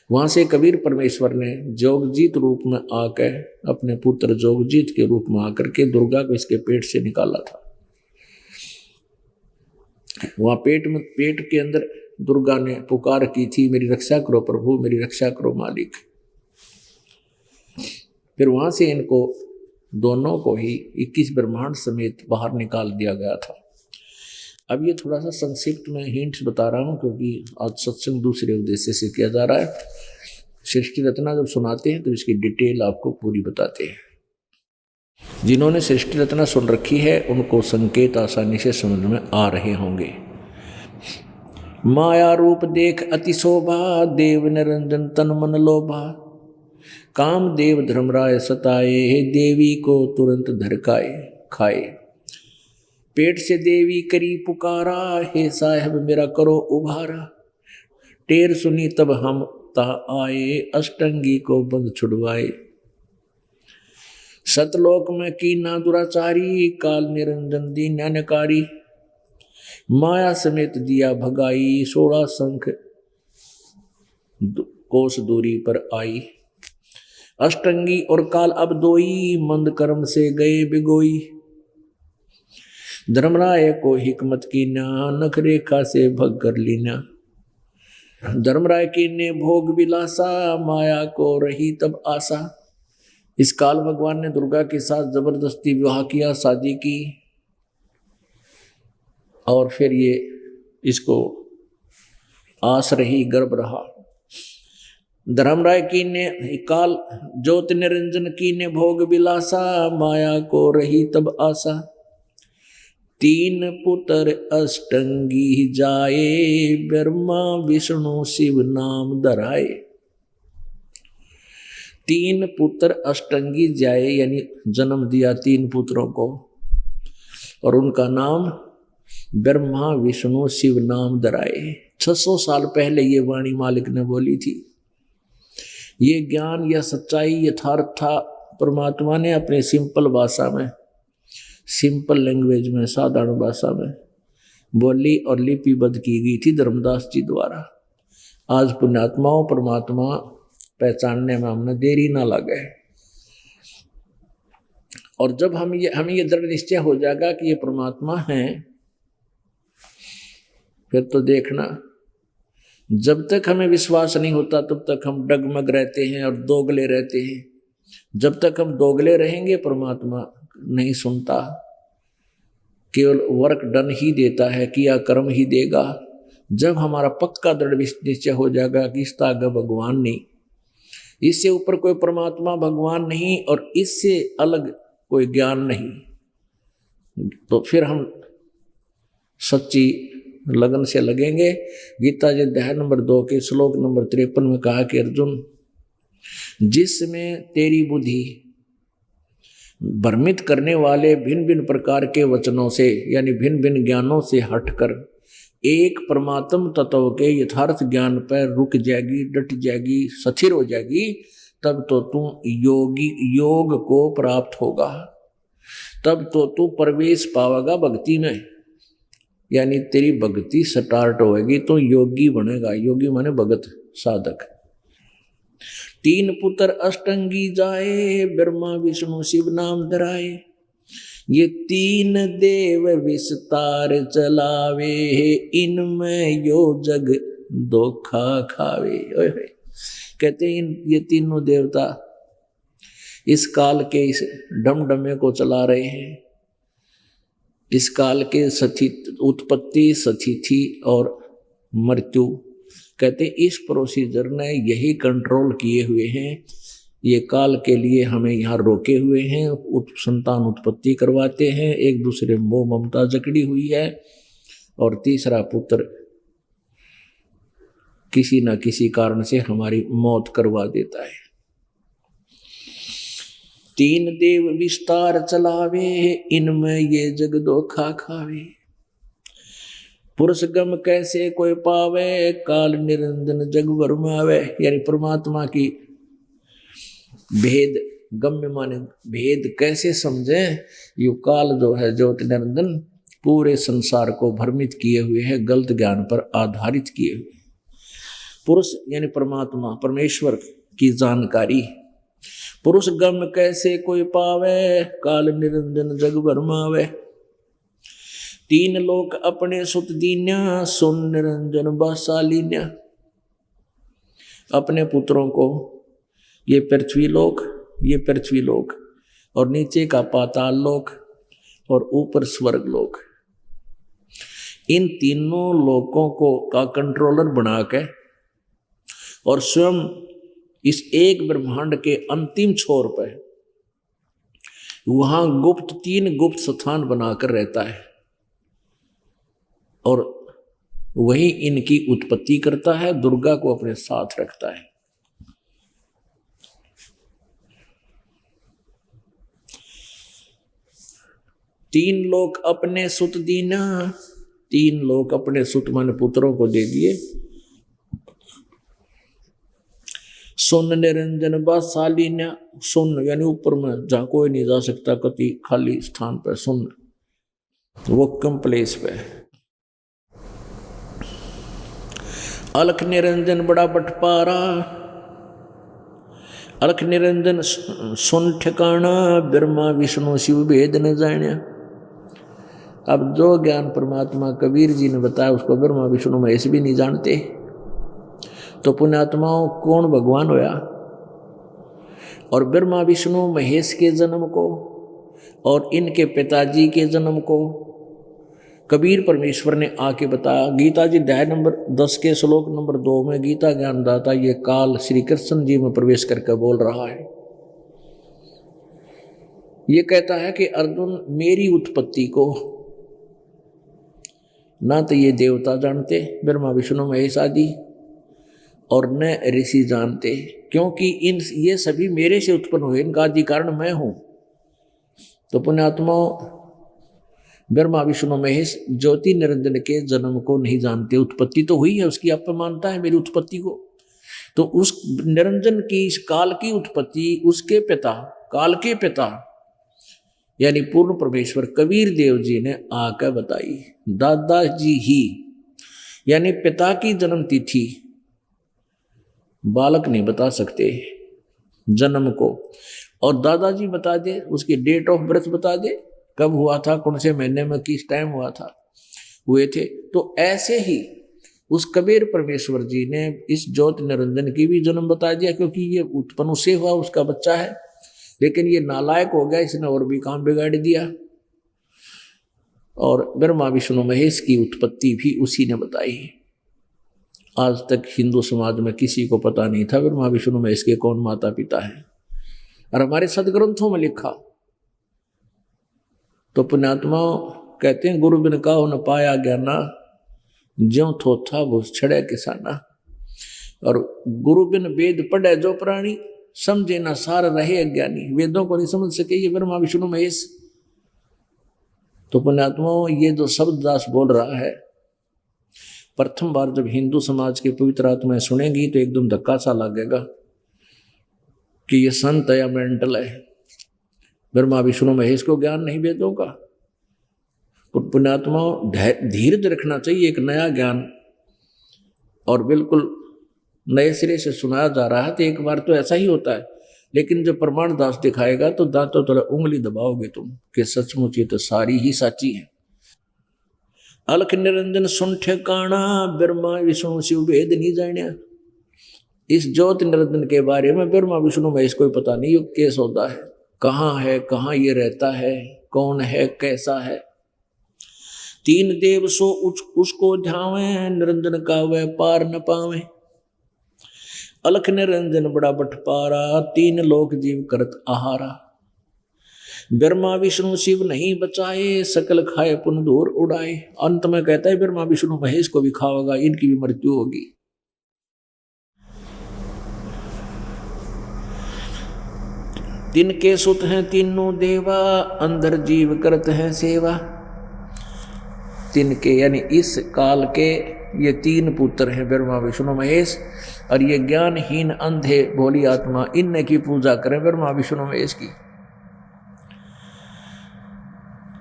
वहां से कबीर परमेश्वर ने जोगजीत रूप में आकर अपने पुत्र जोगजीत के रूप में आकर के दुर्गा को इसके पेट से निकाला था। वहां पेट के अंदर दुर्गा ने पुकार की थी, मेरी रक्षा करो प्रभु, मेरी रक्षा करो मालिक। फिर वहां से इनको दोनों को ही 21 ब्रह्मांड समेत बाहर निकाल दिया गया था। अब ये थोड़ा सा संक्षिप्त में हिंट्स बता रहा हूँ, क्योंकि आज सत्संग दूसरे उद्देश्य से किया जा रहा है। सृष्टि रत्ना जब सुनाते हैं तो इसकी डिटेल आपको पूरी बताते हैं। जिन्होंने सृष्टि रत्ना सुन रखी है उनको संकेत आसानी से समझ में आ रहे होंगे। माया रूप देख अति शोभा, देव निरंजन तन मन लोभा। काम देव धर्मराय सताए, देवी को तुरंत धरकाए खाए। पेट से देवी करी पुकारा, हे साहब मेरा करो उभारा। टेर सुनी तब हम ता आए, अष्टंगी को बंद छुड़वाए। सतलोक में कीना दुराचारी, काल निरंजन दीन्यानकारी। माया समेत दिया भगाई, 16 शंख कोस दूरी पर आई। अष्टंगी और काल अब दोई, मंद कर्म से गए बिगोई। धर्मराय को हिकमत की ना, नख रेखा से भग कर लीना। धर्मराय की ने भोग विलासा, माया को रही तब आशा। इस काल भगवान ने दुर्गा के साथ जबरदस्ती विवाह किया, शादी की, और फिर ये इसको आस रही, गर्भ रहा। धर्मराय की ने काल ज्योति निरंजन की ने भोग विलासा, माया को रही तब आशा। 3 पुत्र अष्टंगी जाए, ब्रह्मा विष्णु शिव नाम धराए। 3 पुत्र अष्टंगी जाए यानी जन्म दिया 3 पुत्रों को, और उनका नाम ब्रह्मा विष्णु शिव नाम धराए। 600 साल पहले ये वाणी मालिक ने बोली थी। ये ज्ञान या सच्चाई यथार्थ था, परमात्मा ने अपने सिंपल भाषा में, सिंपल लैंग्वेज में, साधारण भाषा में बोली और लिपिबद्ध की गई थी धर्मदास जी द्वारा। आज पुण्यात्माओं परमात्मा पहचानने में हमने देरी ना लगे, और जब हमें ये दृढ़ निश्चय हो जाएगा कि ये परमात्मा है, फिर तो देखना, जब तक हमें विश्वास नहीं होता तब तक हम डगमग रहते हैं और दोगले रहते हैं। जब तक हम दोगले रहेंगे परमात्मा नहीं सुनता, केवल वर्क डन ही देता है, किया कर्म ही देगा। जब हमारा पक्का दृढ़ निश्चय हो जाएगा कि इसका आगे भगवान नहीं, इससे ऊपर कोई परमात्मा भगवान नहीं, और इससे अलग कोई ज्ञान नहीं, तो फिर हम सच्ची लगन से लगेंगे। गीता जी अध्याय नंबर 2 के श्लोक नंबर 53 में कहा कि अर्जुन, जिसमें तेरी बुद्धि भ्रमित करने वाले भिन्न भिन्न प्रकार के वचनों से यानी भिन्न भिन्न ज्ञानों से हटकर एक परमात्म तत्व के यथार्थ ज्ञान पर रुक जाएगी, डट जाएगी, स्थिर हो जाएगी, तब तो तू योग को प्राप्त होगा, तब तो तू प्रवेश पावेगा भक्ति में, यानी तेरी भक्ति स्टार्ट होएगी तो योगी बनेगा। योगी माने भगत साधक। 3 पुत्र अष्टंगी जाए, ब्रह्मा विष्णु शिव नाम धराए। ये तीन देव विस्तार चलावे, इनमें यो जग धोखा खावे। ओए होए। कहते हैं ये तीनों देवता इस काल के इस डमडमे को चला रहे हैं। इस काल के उत्पत्ति, स्थिति और मृत्यु, कहते इस प्रोसीजर ने यही कंट्रोल किए हुए हैं। ये काल के लिए हमें यहाँ रोके हुए हैं, संतान उत्पत्ति करवाते हैं, एक दूसरे मोह ममता जकड़ी हुई है, और तीसरा पुत्र किसी न किसी कारण से हमारी मौत करवा देता है। तीन देव विस्तार चलावे, इनमें ये जग धोखा खावे। पुरुष गम कैसे कोई पावे, काल निरंजन जग भरमावे। यानी परमात्मा की भेद गम्य माने भेद कैसे समझे। यो काल जो है ज्योति निरंजन पूरे संसार को भ्रमित किए हुए है, गलत ज्ञान पर आधारित किए हुए। पुरुष यानी परमात्मा परमेश्वर की जानकारी। पुरुष गम कैसे कोई पावे, काल निरंजन जग भरमावे। तीन लोक अपने सुत दीन्या, सुन निरंजन बासालीन्या। अपने पुत्रों को ये पृथ्वी लोक और नीचे का पाताल लोक और ऊपर स्वर्ग लोक, इन तीनों लोकों को का कंट्रोलर बना के और स्वयं इस एक ब्रह्मांड के अंतिम छोर पर वहां तीन गुप्त स्थान बनाकर रहता है और वही इनकी उत्पत्ति करता है, दुर्गा को अपने साथ रखता है। तीन लोक अपने सुत दीना, तीन लोक अपने सुत माने पुत्रों को दे दिए। सुन निरंजन बासालीन्या, सुन यानी ऊपर में जहां कोई नहीं जा सकता, कति खाली स्थान पर सुन, वो कम प्लेस पे। अलख निरंजन बड़ा बटपारा, अलख निरंजन सुन ठिकाना, ब्रह्मा विष्णु शिव भेद न जान्या। अब जो ज्ञान परमात्मा कबीर जी ने बताया उसको ब्रह्मा विष्णु महेश भी नहीं जानते, तो पुण्यात्माओं कौन भगवान होया। और ब्रह्मा विष्णु महेश के जन्म को और इनके पिताजी के जन्म को कबीर परमेश्वर ने आके बताया। गीता जी अध्याय नंबर 10 के श्लोक नंबर 2 में गीता ज्ञानदाता ये काल श्री कृष्ण जी में प्रवेश करके बोल रहा है। ये कहता है कि अर्जुन मेरी उत्पत्ति को ना तो ये देवता जानते ब्रह्मा विष्णु महेश आदि, और न ऋषि जानते, क्योंकि ये सभी मेरे से उत्पन्न हुए, इनका आदि कारण मैं हूं। तो पुण्यात्मा ब्रह्मा विष्णु महेश ज्योति निरंजन के जन्म को नहीं जानते। उत्पत्ति तो हुई है उसकी, आप मानता है मेरी उत्पत्ति को, तो उस निरंजन की इस काल की उत्पत्ति उसके पिता, काल के पिता यानी पूर्ण परमेश्वर कबीर देव जी ने आकर बताई। दादाजी ही यानी पिता की जन्म तिथि बालक नहीं बता सकते जन्म को, और दादाजी बता दे, उसकी डेट ऑफ बर्थ बता दे, कब हुआ था, कौन से महीने में, किस टाइम हुए थे। तो ऐसे ही उस कबीर परमेश्वर जी ने इस ज्योति निरंजन की भी जन्म बता दिया, क्योंकि ये उत्पन्न से हुआ, उसका बच्चा है। लेकिन ये नालायक हो गया, इसने और भी काम बिगाड़ दिया। और ब्रह्मा विष्णु महेश की उत्पत्ति भी उसी ने बताई। आज तक हिंदू समाज में किसी को पता नहीं था ब्रह्मा विष्णु महेश के कौन माता पिता है, और हमारे सदग्रंथों में लिखा। तो पुण्यात्मा कहते हैं गुरु बिन काहु न पाया ज्ञाना, ज्यों थोथा भूस छड़े किसाना। और गुरु बिन वेद पढ़े जो प्राणी, समझे ना सार रहे अज्ञानी। वेदों को नहीं समझ सके ये ब्रह्मा विष्णु महेश। तो पुण्यात्माओं ये जो शब्द दास बोल रहा है, प्रथम बार जब हिंदू समाज की पवित्र आत्माएं सुनेंगी तो एकदम धक्का सा लगेगा कि ये संत है या मेंटल है। ब्रह्मा विष्णु महेश को ज्ञान नहीं वेदों का। पुण्यात्माओं धीरज रखना चाहिए, एक नया ज्ञान और बिल्कुल नए सिरे से सुनाया जा रहा है। तो एक बार तो ऐसा ही होता है, लेकिन जब प्रमाण दास दिखाएगा तो दांतों तले उंगली दबाओगे तुम कि सचमुच ये तो सारी ही साची है। अलख निरंजन सुन ठिकाना, ब्रह्मा विष्णु शिव भेद नहीं जानिया। इस ज्योति निरंजन के बारे में ब्रह्मा विष्णु महेश कोई पता नहीं युग कैस होता है, कहाँ ये रहता है, कौन है, कैसा है। तीन देव सो उसको ध्यावे, निरंजन का वह पार न पावे। अलख निरंजन बड़ा बटपारा, तीन लोक जीव करत आहारा। ब्रह्मा विष्णु शिव नहीं बचाए, सकल खाए पुन दूर उड़ाए। अंत में कहता है ब्रह्मा विष्णु महेश को भी खाओगा, इनकी भी मृत्यु होगी। तिनके सुत हैं तीनों देवा, अंदर जीव करत हैं सेवा। तिनके यानी इस काल के ये तीन पुत्र हैं, ब्रह्मा विष्णु महेश, और ये ज्ञानहीन अंधे भोली आत्मा इनने की पूजा करें ब्रह्मा विष्णु महेश की।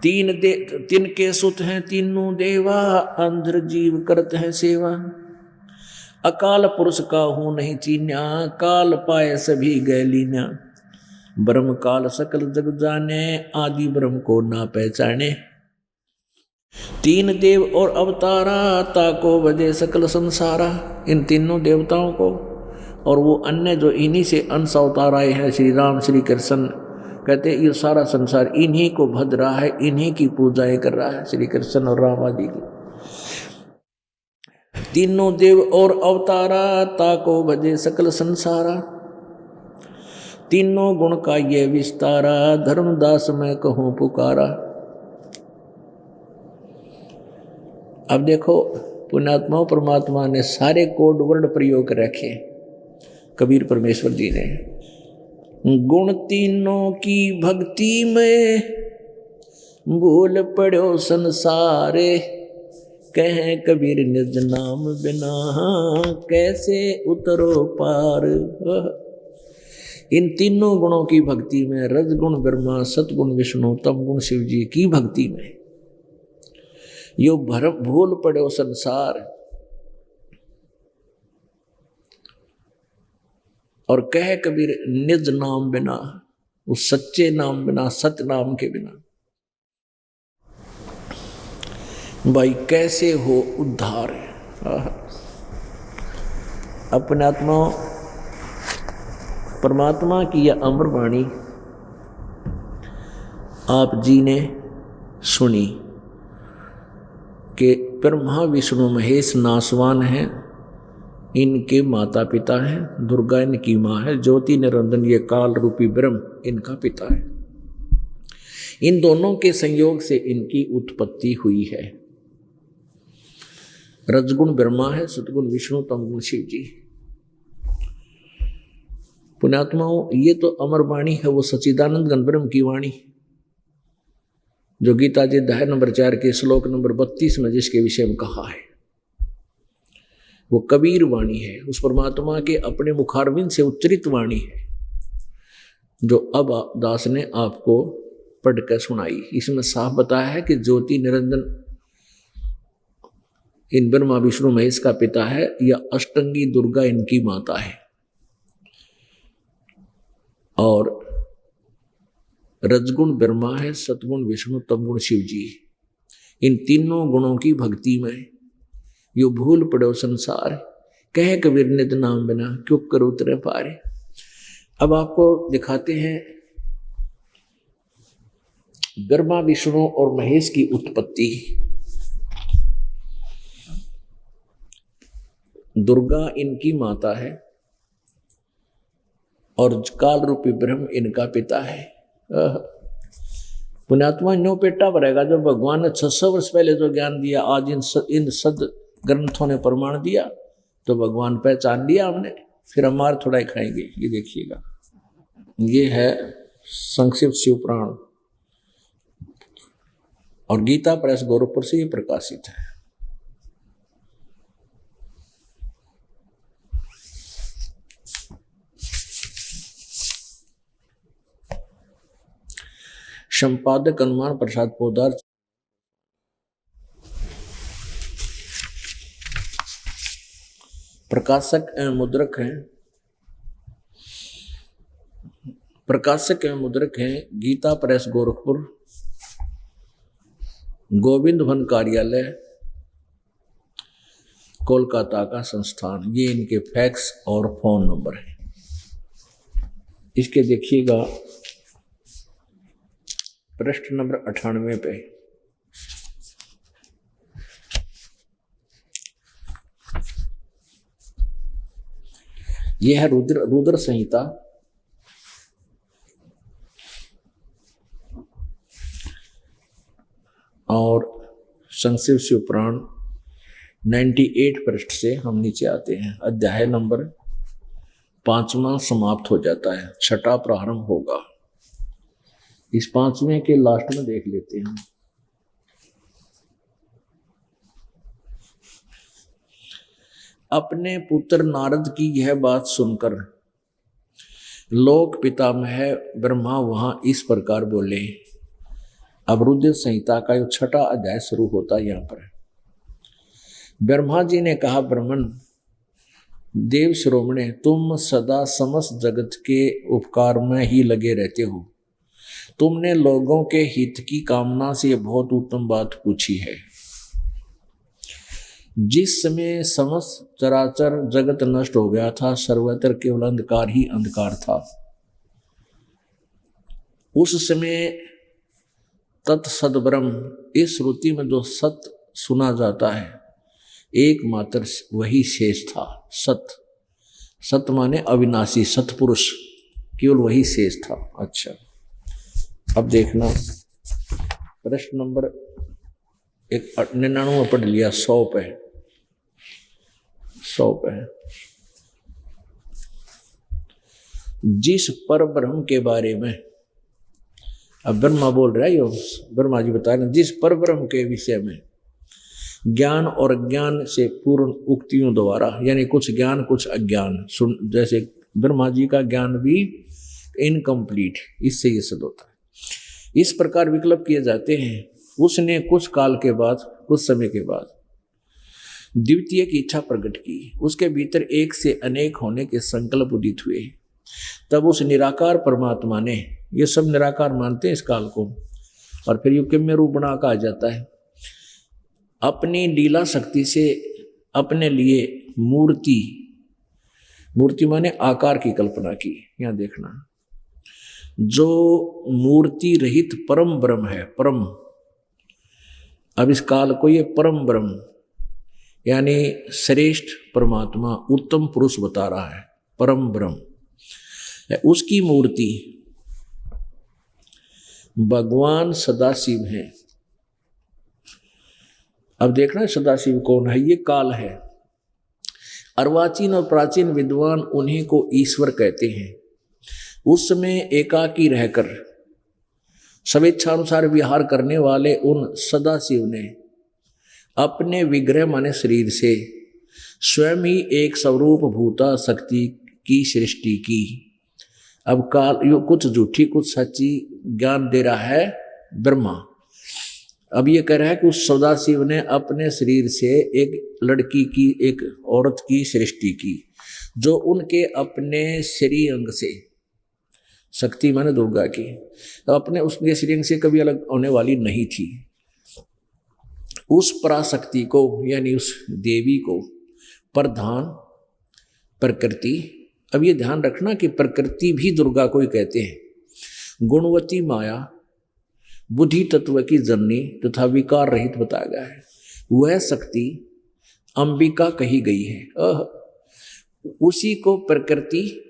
तिनके सुत हैं तीनों देवा, अंदर जीव करत हैं सेवा। अकाल पुरुष का हूं नहीं चीन्या, काल पाए सभी गए लीन्या। ब्रह्म काल सकल जग जाने, आदि ब्रह्म को ना पहचाने। तीन देव और अवतारा, ताको वजह सकल संसारा। इन तीनों देवताओं को और वो अन्य जो इन्हीं से अंश अवतार आए हैं, श्री राम श्री कृष्ण, कहते ये सारा संसार इन्हीं को भज रहा है, इन्हीं की पूजाएं कर रहा है, श्री कृष्ण और राम आदि की। तीनों देव और अवतारा, ताको भजे सकल संसारा। तीनों गुण का ये विस्तारा, धर्मदास मैं कहूं पुकारा। अब देखो पुण्यात्माओं, परमात्मा ने सारे कोड वर्ड प्रयोग रखे कबीर परमेश्वर जी ने। गुण तीनों की भक्ति में, भूल पड़ो संसारे। कहें कबीर निज नाम बिना, कैसे उतरो पार। इन तीनों गुणों की भक्ति में, रजगुण ब्रह्मा, सतगुण विष्णु, तमगुण शिव जी की भक्ति में, यो भरम भूल पड़ो संसार। और कह कबीर निज नाम बिना, उस सच्चे नाम बिना, सत्य नाम के बिना भाई कैसे हो उद्धार। अपने आत्मा परमात्मा की यह अमर वाणी आप जी ने सुनी कि ब्रह्मा विष्णु महेश नासवान हैं, इनके माता पिता हैं, दुर्गा इनकी माँ है, ज्योति निरंजन ये काल रूपी ब्रह्म इनका पिता है। इन दोनों के संयोग से इनकी उत्पत्ति हुई है। रजगुण ब्रह्मा है, सतगुण विष्णु, तमगुण शिव जी। पुण्यात्माओं, ये तो अमर वाणी है, वो सच्चिदानंद घन ब्रह्म की वाणी जो गीता जी अध्याय नंबर 4 के श्लोक नंबर 32 में जिसके विषय में कहा है, वो कबीर वाणी है, उस परमात्मा के अपने मुखारविंद से उच्चरित वाणी है, जो अब दास ने आपको पढ़कर सुनाई। इसमें साफ बताया है कि ज्योति निरंजन इन ब्रह्मा विष्णु महेश का पिता है, या अष्टंगी दुर्गा इनकी माता है, और रजगुण ब्रह्मा है, सतगुण विष्णु, तमगुण शिव जी। इन तीनों गुणों की भक्ति में यो भूल पड़ो संसार, कह कबीर निज नाम बिना, क्यों कर उतरे पारे। अब आपको दिखाते हैं ब्रह्मा विष्णु और महेश की उत्पत्ति। दुर्गा इनकी माता है और काल रूपी ब्रह्म इनका पिता है। पुण्यात्मा न्यो पेटा भरेगा, जब भगवान ने 600 वर्ष पहले जो ज्ञान दिया, आज इन सद ग्रंथों ने प्रमाण दिया, तो भगवान पहचान लिया हमने। फिर हम मार थोड़ा ही खाएंगे। ये देखिएगा, ये है संक्षिप्त शिवपुराण और गीता प्रेस गोरखपुर से ये प्रकाशित है। संपादक हनुमान प्रसाद पोदार, प्रकाशक एवं मुद्रक हैं प्रकाशक एवं मुद्रक हैं गीता प्रेस गोरखपुर, गोविंद वन कार्यालय कोलकाता का संस्थान। ये इनके फैक्स और फोन नंबर है। इसके देखिएगा पृष्ठ नंबर 98 पे यह है रुद्र संहिता। और संक्षिप्त शिव पुराण 98 पृष्ठ से हम नीचे आते हैं। अध्याय नंबर 5वां समाप्त हो जाता है, 6वां प्रारंभ होगा। इस 5वें के लास्ट में देख लेते हैं। अपने पुत्र नारद की यह बात सुनकर लोक पितामह ब्रह्मा वहां इस प्रकार बोले। अब रुद्र संहिता का 6वां अध्याय शुरू होता है। यहाँ पर ब्रह्मा जी ने कहा, ब्राह्मण देव श्रोमणे, तुम सदा समस्त जगत के उपकार में ही लगे रहते हो। तुमने लोगों के हित की कामना से बहुत उत्तम बात पूछी है। जिस समय समस्त चराचर जगत नष्ट हो गया था, सर्वत्र केवल अंधकार ही अंधकार था। उस समय तत्सद्ब्रह्म, इस श्रुति में जो सत्य सुना जाता है, एकमात्र वही शेष था। सत्य माने अविनाशी सत्पुरुष, केवल वही शेष था। अच्छा, अब देखना प्रश्न नंबर 99 पढ़ लिया, 100 पे 100 पे जिस पर ब्रह्म के बारे में, अब ब्रह्मा बोल रहा है, यो ब्रह्मा जी बता रहे, जिस पर ब्रह्म के विषय में ज्ञान और अज्ञान से पूर्ण उक्तियों द्वारा, यानी कुछ ज्ञान कुछ अज्ञान, सुन जैसे ब्रह्मा जी का ज्ञान भी इनकम्प्लीट, इससे ये सिद्ध होता है। इस प्रकार विकल्प किए जाते हैं। उसने कुछ काल के बाद, कुछ समय के बाद द्वितीय की इच्छा प्रकट की। उसके भीतर एक से अनेक होने के संकल्प उदित हुए। तब उस निराकार परमात्मा ने, ये सब निराकार मानते हैं इस काल को, और फिर युक्तिम्य रूप बना कहा जाता है, अपनी लीला शक्ति से अपने लिए मूर्ति माने आकार की कल्पना की। यहां देखना, जो मूर्ति रहित परम ब्रह्म है, परम, अब इस काल को ये परम ब्रह्म यानी श्रेष्ठ परमात्मा, उत्तम पुरुष बता रहा है, परम ब्रह्म, उसकी मूर्ति भगवान सदाशिव है। अब देखना सदाशिव कौन है, ये काल है। अर्वाचीन और प्राचीन विद्वान उन्हीं को ईश्वर कहते हैं। उस समय एकाकी रहकर स्वेच्छानुसार विहार करने वाले उन सदाशिव ने अपने विग्रह माने शरीर से स्वयं ही एक स्वरूप भूता शक्ति की सृष्टि की। अब काल कुछ झूठी कुछ सच्ची ज्ञान दे रहा है ब्रह्मा। अब ये कह रहा है कि उस सदाशिव ने अपने शरीर से एक लड़की की, एक औरत की सृष्टि की, जो उनके अपने शरीर अंग से, शक्ति माने दुर्गा की, तो अपने उसके शरीर से कभी अलग होने वाली नहीं थी। उस पराशक्ति को यानी उस देवी को प्रधान प्रकृति, अब ये ध्यान रखना कि प्रकृति भी दुर्गा को ही कहते हैं। गुणवती माया, बुद्धि तत्व की जननी तथा विकार रहित बताया गया है। वह शक्ति अंबिका कही गई है। उसी को प्रकृति,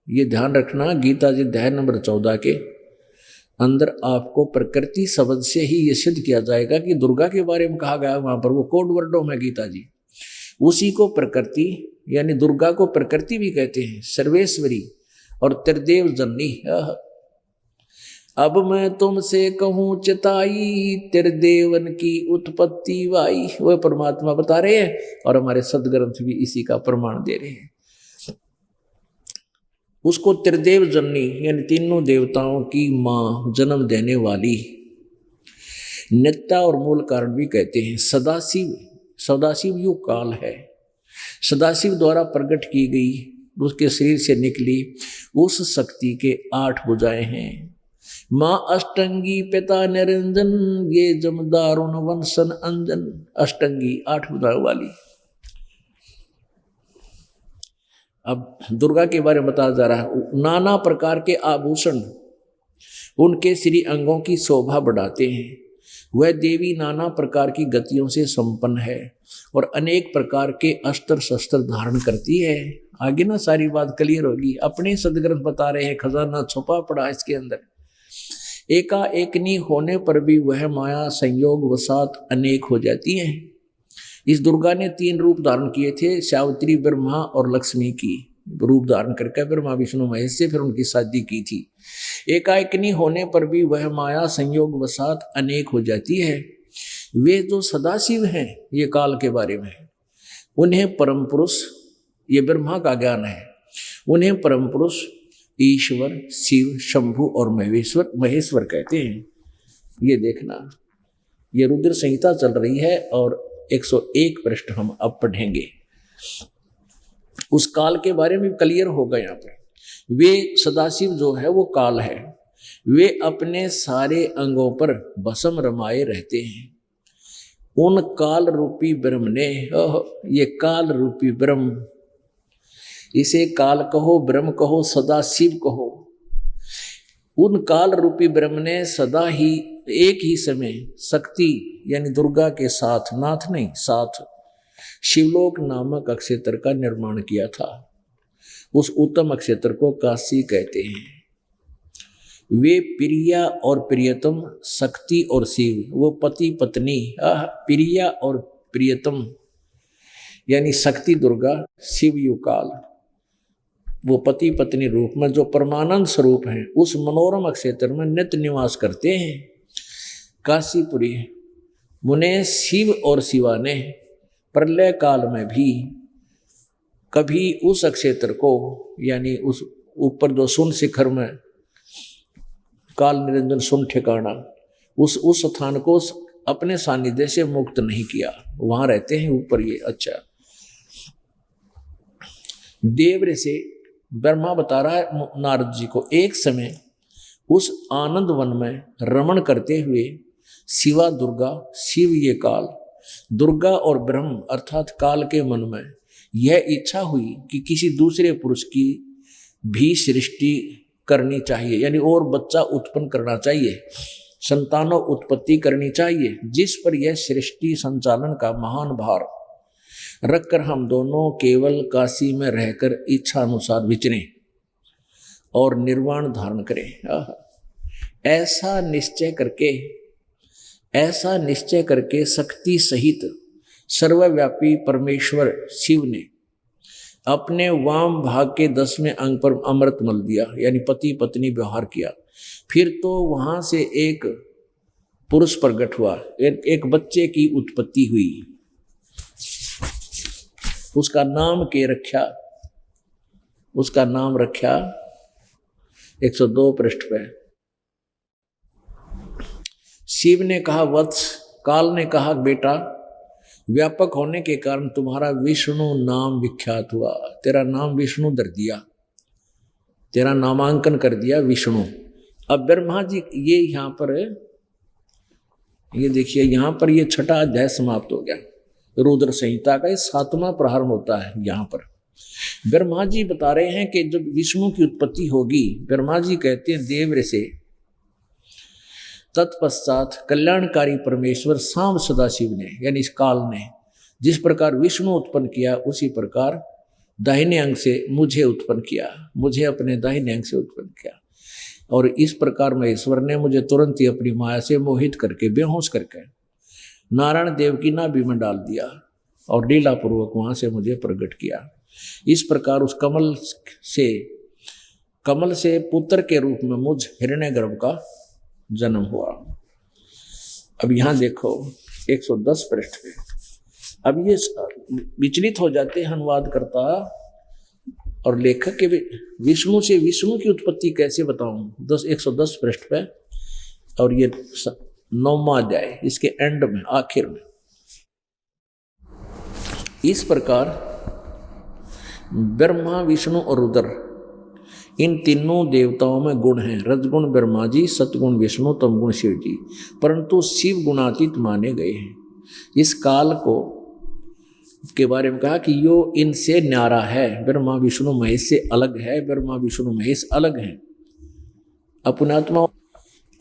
ये ध्यान रखना, गीता जी अध्याय नंबर 14 के अंदर आपको प्रकृति शब्द से ही ये सिद्ध किया जाएगा कि दुर्गा के बारे में कहा गया, वहां पर वो कोड वर्डों में गीता जी। उसी को प्रकृति यानी दुर्गा को प्रकृति भी कहते हैं, सर्वेश्वरी और त्रिदेव जननी। अब मैं तुमसे कहूं चिताई, त्रिदेवन की उत्पत्ति वाई, वह परमात्मा बता रहे हैं और हमारे सदग्रंथ भी इसी का प्रमाण दे रहे हैं। उसको त्रिदेव जननी यानी तीनों देवताओं की मां, जन्म देने वाली, नित्या और मूल कारण भी कहते हैं। सदाशिव, सदाशिव युग काल है। सदाशिव द्वारा प्रकट की गई उसके शरीर से निकली उस शक्ति के 8 भुजाएं हैं। माँ अष्टंगी पिता निरंजन, ये जमदारुण वंशन अंजन। अष्टंगी 8 भुजाओं वाली। अब दुर्गा के बारे में बताया जा रहा है। नाना प्रकार के आभूषण उनके श्री अंगों की शोभा बढ़ाते हैं। वह देवी नाना प्रकार की गतियों से संपन्न है और अनेक प्रकार के अस्त्र शस्त्र धारण करती है। आगे ना सारी बात क्लियर होगी। अपने सदग्रंथ बता रहे हैं, खजाना छुपा पड़ा इसके अंदर। एकाएकनी होने पर भी वह माया संयोग वसात अनेक हो जाती है। इस दुर्गा ने 3 रूप धारण किए थे, सावित्री, ब्रह्मा और लक्ष्मी की रूप धारण करके ब्रह्मा विष्णु महेश से फिर उनकी शादी की थी। एकाएकनी होने पर भी वह माया संयोग वसात अनेक हो जाती है। वे जो सदाशिव हैं, ये काल के बारे में, उन्हें परम पुरुष, ये ब्रह्मा का ज्ञान है, उन्हें परम पुरुष ईश्वर, शिव, शंभु और महेश्वर कहते हैं। ये देखना, ये रुद्र संहिता चल रही है और 101 पृष्ठ हम अब पढ़ेंगे। उस काल के बारे में क्लियर होगा यहाँ पर। वे सदाशिव जो है वो काल है। वे अपने सारे अंगों पर भस्म रमाए रहते हैं। उन काल रूपी ब्रह्म ने, ये काल रूपी ब्रह्म, इसे काल कहो, ब्रह्म कहो, सदाशिव कहो, उन काल रूपी ब्रह्म ने सदा ही एक ही समय शक्ति यानी दुर्गा के साथ, नाथ नहीं साथ, शिवलोक नामक अक्षेत्र का निर्माण किया था। उस उत्तम अक्षेत्र को काशी कहते हैं। वे प्रिया और प्रियतम, शक्ति और शिव, वो पति पत्नी, प्रिया और प्रियतम यानी शक्ति दुर्गा, शिव युकाल, वो पति पत्नी रूप में जो परमानंद स्वरूप हैं, उस मनोरम अक्षेत्र में नित्य निवास करते हैं। काशीपुरी मुने शिव और शिवा ने प्रलय काल में भी कभी उस अक्षेत्र को, यानी उस ऊपर जो सुन शिखर में काल निरंजन सुन ठिकाना, उस स्थान को अपने सानिध्य से मुक्त नहीं किया। वहां रहते हैं ऊपर ये। अच्छा, देव से ब्रह्मा बता रहा है नारद जी को, एक समय उस आनंद वन में रमण करते हुए शिवा दुर्गा, शिव ये काल, दुर्गा और ब्रह्म अर्थात काल के मन में यह इच्छा हुई कि किसी दूसरे पुरुष की भी सृष्टि करनी चाहिए, यानी और बच्चा उत्पन्न करना चाहिए, संतानों उत्पत्ति करनी चाहिए, जिस पर यह सृष्टि संचालन का महान भार रखकर हम दोनों केवल काशी में रहकर इच्छा अनुसार विचरें और निर्वाण धारण करें। ऐसा निश्चय करके शक्ति सहित सर्वव्यापी परमेश्वर शिव ने अपने वाम भाग के 10वें अंग पर अमृत मल दिया, यानी पति पत्नी व्यवहार किया। फिर तो वहां से एक पुरुष प्रकट हुआ, एक बच्चे की उत्पत्ति हुई। उसका नाम रखा 102 पृष्ठ पे। शिव ने कहा वत्स, काल ने कहा बेटा, व्यापक होने के कारण तुम्हारा विष्णु नाम विख्यात हुआ। तेरा नाम विष्णु धर दिया, तेरा नामांकन कर दिया विष्णु। अब ब्रह्मा जी ये यहाँ पर, ये देखिए यहाँ पर ये 6ठा अध्याय समाप्त हो गया। रुद्र संहिता का 7वां प्रारंभ होता है। यहाँ पर ब्रह्मा जी बता रहे हैं कि जब विष्णु की उत्पत्ति होगी, ब्रह्मा जी कहते हैं देव से, तत्पश्चात कल्याणकारी परमेश्वर सांब सदाशिव ने, यानी इस काल ने जिस प्रकार विष्णु उत्पन्न किया, उसी प्रकार दाहिने अंग से मुझे उत्पन्न किया, मुझे अपने दाहिने अंग से उत्पन्न किया। और इस प्रकार महेश्वर ने मुझे तुरंत ही अपनी माया से मोहित करके, बेहोश करके नारायण देव की नाभि में डाल दिया और लीला पूर्वक वहां से मुझे प्रकट किया। इस प्रकार उस कमल से पुत्र के रूप में मुझ हिरण्यगर्भ का जन्म हुआ। अब यहां देखो 110 पृष्ठ पे, अब ये विचलित हो जाते हैं अनुवादकर्ता और लेखक के, विष्णु से विष्णु की उत्पत्ति कैसे बताऊं, 110 पृष्ठ पे। और ये 9वां अध्याय इसके एंड में, आखिर में, इस प्रकार ब्रह्मा विष्णु और रुद्र इन तीनों देवताओं में गुण हैं। रजगुण ब्रह्मा जी, सतगुण विष्णु, तमगुण शिव जी, परंतु शिव गुणातीत माने गए हैं। इस काल को के बारे में कहा कि यो इनसे न्यारा है, ब्रह्मा विष्णु महेश से अलग है, ब्रह्मा विष्णु महेश अलग हैं अपनात्मा।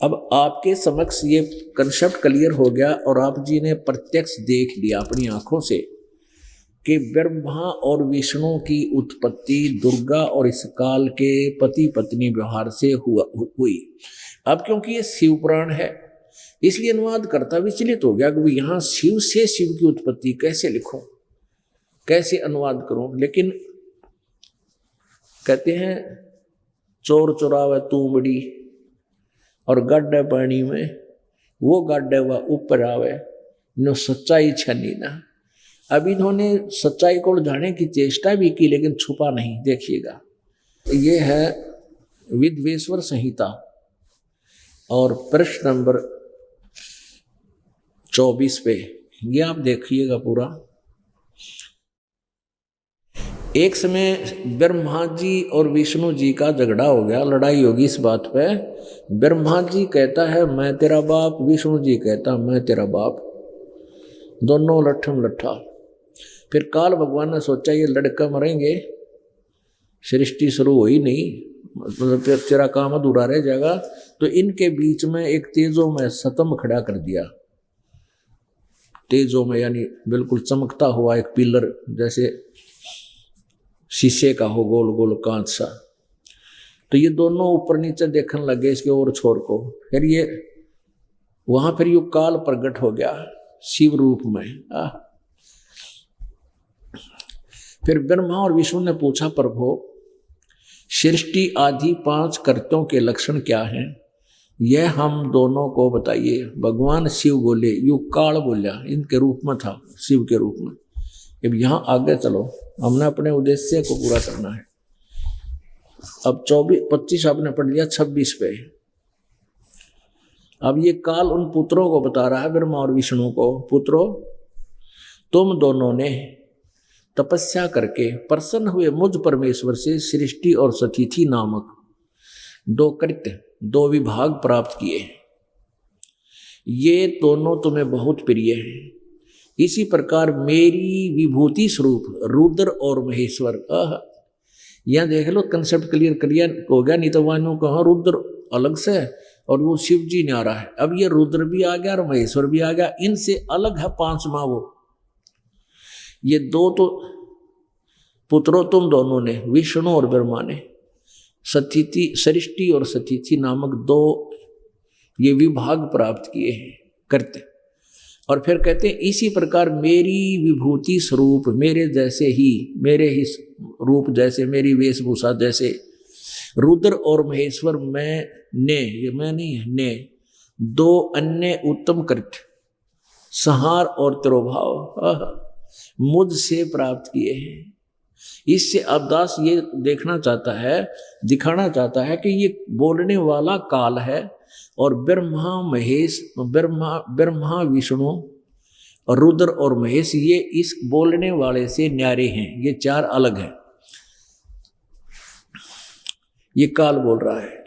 अब आपके समक्ष ये कंसेप्ट क्लियर हो गया और आप जी ने प्रत्यक्ष देख लिया अपनी आंखों से कि ब्रह्मा और विष्णु की उत्पत्ति दुर्गा और इस काल के पति पत्नी व्यवहार से हुई। अब क्योंकि ये शिव पुराण है इसलिए अनुवाद करता विचलित हो गया कि यहाँ शिव से शिव की उत्पत्ति कैसे लिखूं, कैसे अनुवाद करूं। लेकिन कहते हैं चोर चुरावे तूमड़ी और गड्ढे पानी में वो गड्ढे व ऊपर आवे नो सच्चाई छनी ना। अब इन्होंने सच्चाई को जाने की चेष्टा भी की लेकिन छुपा नहीं। देखिएगा ये है विद्वेश्वर संहिता और प्रश्न नंबर 24 पे ये आप देखिएगा पूरा। एक समय ब्रह्मा जी और विष्णु जी का झगड़ा हो गया, लड़ाई होगी इस बात पे। ब्रह्मा जी कहता है मैं तेरा बाप, विष्णु जी कहता मैं तेरा बाप, दोनों लट्ठम लट्ठा। फिर काल भगवान ने सोचा ये लड़का मरेंगे, सृष्टि शुरू हो ही नहीं, मतलब फिर तेरा काम अधूरा रह जाएगा। तो इनके बीच में एक तेजो में स्तंभ खड़ा कर दिया, तेजो में यानी बिल्कुल चमकता हुआ एक पिलर जैसे शीशे का हो, गोल गोल कांच सा। तो ये दोनों ऊपर नीचे देखने लगे इसके और छोर को। फिर ये वहां फिर यू काल प्रकट हो गया शिव रूप में। फिर ब्रह्मा और विष्णु ने पूछा प्रभु सृष्टि आदि 5 कर्तों के लक्षण क्या हैं, यह हम दोनों को बताइए। भगवान शिव बोले, यू काल बोला, इनके रूप में था, शिव के रूप में। अब यहाँ आगे चलो, हमने अपने उद्देश्य को पूरा करना है। अब 25 आपने पढ़ लिया, 26 पे अब ये काल उन पुत्रों को बता रहा है, ब्रह्मा और विष्णु को, पुत्रों तुम दोनों ने तपस्या करके प्रसन्न हुए मुझ परमेश्वर से सृष्टि और सतिथि नामक 2 कृत्य, 2 विभाग प्राप्त किए हैं। ये दोनों तुम्हें बहुत प्रिय हैं। इसी प्रकार मेरी विभूति स्वरूप रुद्र और महेश्वर, यहां देख लो कंसेप्ट क्लियर हो गया। नहीं तो वानों कहा रुद्र अलग से और वो शिव जी ने आ रहा है। अब ये रुद्र भी आ गया और महेश्वर भी आ गया, इनसे अलग है 5वां वो। ये 2 तो पुत्रों तुम दोनों ने, विष्णु और ब्रह्मा ने, सृष्टि और सतिथि नामक 2 ये विभाग प्राप्त किए हैं करते। और फिर कहते हैं इसी प्रकार मेरी विभूति स्वरूप, मेरे जैसे ही, मेरे ही रूप जैसे, मेरी वेशभूषा जैसे रुद्र और महेश्वर मैंने, ये मैं नहीं है, ने 2 अन्य उत्तम कृत्य संहार और तिरोभाव मुझसे प्राप्त किए हैं। इससे अवदास ये देखना चाहता है, दिखाना चाहता है कि ये बोलने वाला काल है और ब्रह्मा विष्णु और रुद्र और महेश ये इस बोलने वाले से न्यारे हैं। ये 4 अलग हैं। ये काल बोल रहा है।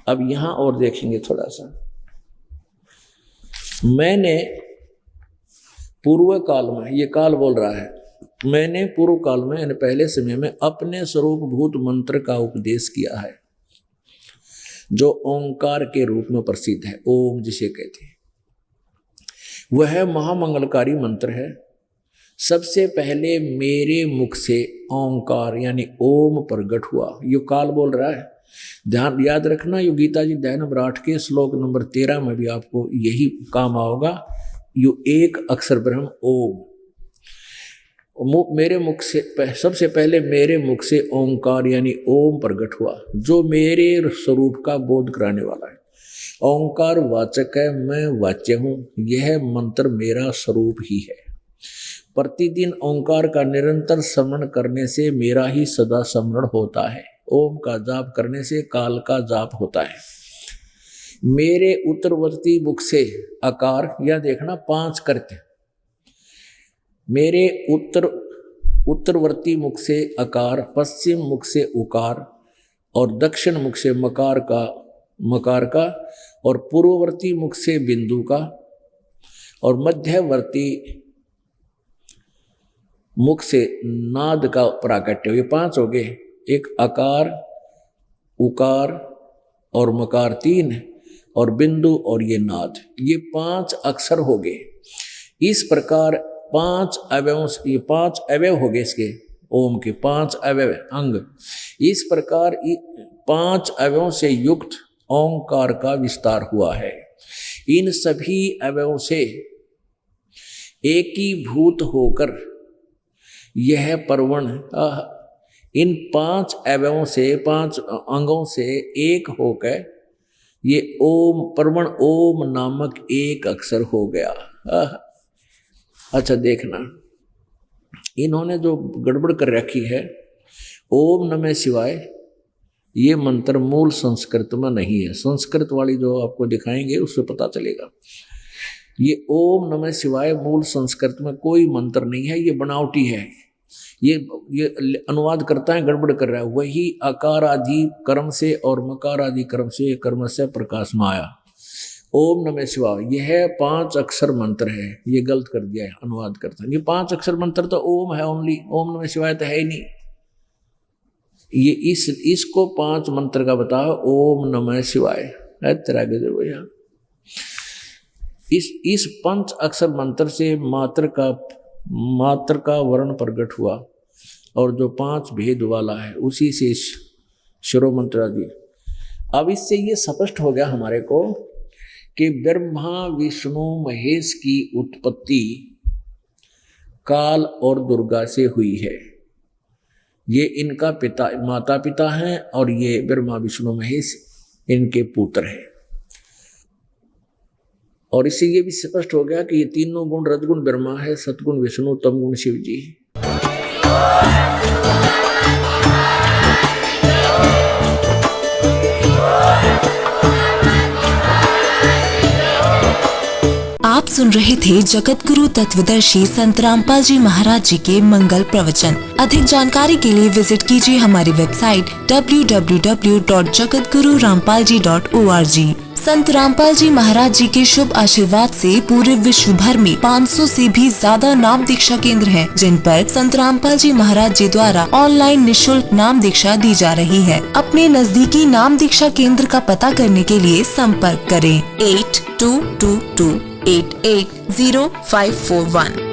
अब यहां और देखेंगे थोड़ा सा। मैंने पूर्व काल में, ये काल बोल रहा है, मैंने पूर्व काल में यानी पहले समय में अपने स्वरूप भूत मंत्र का उपदेश किया है जो ओंकार के रूप में प्रसिद्ध है। ओम जिसे कहते हैं वह महामंगलकारी मंत्र है। सबसे पहले मेरे मुख से ओंकार यानी ओम प्रकट हुआ। यो काल बोल रहा है। ध्यान याद रखना, यो गीता जी अध्याय नंबर 8 के श्लोक नंबर 13 में भी आपको यही काम आओगा। यो एक अक्षर ब्रह्म ओम, मेरे मुख से सबसे पहले मेरे मुख से ओंकार यानी ओम प्रकट हुआ जो मेरे स्वरूप का बोध कराने वाला है। ओंकार वाचक है, मैं वाच्य हूँ। यह मंत्र मेरा स्वरूप ही है। प्रतिदिन ओंकार का निरंतर स्मरण करने से मेरा ही सदा स्मरण होता है। ओम का जाप करने से काल का जाप होता है। मेरे उत्तरवर्ती मुख से आकार, यह देखना 5 कृत्य, मेरे उत्तरवर्ती मुख से अकार, पश्चिम मुख से उकार और दक्षिण मुख से मकार का और पूर्ववर्ती मुख से बिंदु का और मध्यवर्ती मुख से नाद का प्राकट्य। ये 5 हो गए, एक अकार, उकार और मकार 3 और बिंदु और ये नाद, ये 5 अक्षर हो गए। इस प्रकार 5 अवयवों से, ये 5 अवयव हो गए इसके ओम के, 5 अवयव अंग। इस प्रकार 5 अवयवों से युक्त ओंकार का विस्तार हुआ है। इन सभी अवयवों से एकीभूत होकर यह परवण, इन 5 अवयवों से, 5 अंगों से एक होकर ये ओम, परवण ओम नामक एक अक्षर हो गया। अच्छा देखना, इन्होंने जो गड़बड़ कर रखी है, ओम नमः शिवाय, ये मंत्र मूल संस्कृत में नहीं है। संस्कृत वाली जो आपको दिखाएंगे उससे पता चलेगा। ये ओम नमः शिवाय मूल संस्कृत में कोई मंत्र नहीं है, ये बनावटी है। ये अनुवाद करता है, गड़बड़ कर रहा है। वही अकार आदि कर्म से और मकार आदि कर्म से प्रकाश में आया। ओम नमः शिवाय यह 5 अक्षर मंत्र है, ये गलत कर दिया है अनुवाद करता है। ये 5 अक्षर मंत्र तो ओम है ओनली, ओम नमः शिवाय तो है ही नहीं। ये इसको 5 मंत्र का बताओ, ओम नमः शिवाय है तेरा गजब भैया। इस 5 अक्षर मंत्र से मात्र का वर्ण प्रकट हुआ और जो 5 भेद वाला है उसी से शिरो मंत्र आदि। अब इससे ये स्पष्ट हो गया हमारे को कि ब्रह्मा विष्णु महेश की उत्पत्ति काल और दुर्गा से हुई है। ये इनका माता पिता हैं और ये ब्रह्मा विष्णु महेश इनके पुत्र हैं। और इससे ये भी स्पष्ट हो गया कि ये तीनों गुण, रजगुण ब्रह्मा है, सतगुण विष्णु, तमगुण शिव जी है। आप सुन रहे थे जगत गुरु तत्वदर्शी संत रामपाल जी महाराज जी के मंगल प्रवचन। अधिक जानकारी के लिए विजिट कीजिए हमारी वेबसाइट www.jagatgururampalji.org। संत रामपाल जी महाराज जी के शुभ आशीर्वाद से पूरे विश्व भर में 500 से भी ज्यादा नाम दीक्षा केंद्र हैं, जिन पर संत रामपाल जी महाराज जी द्वारा ऑनलाइन निःशुल्क नाम दीक्षा दी जा रही है। अपने नजदीकी नाम दीक्षा केंद्र का पता करने के लिए संपर्क करें 8222880541।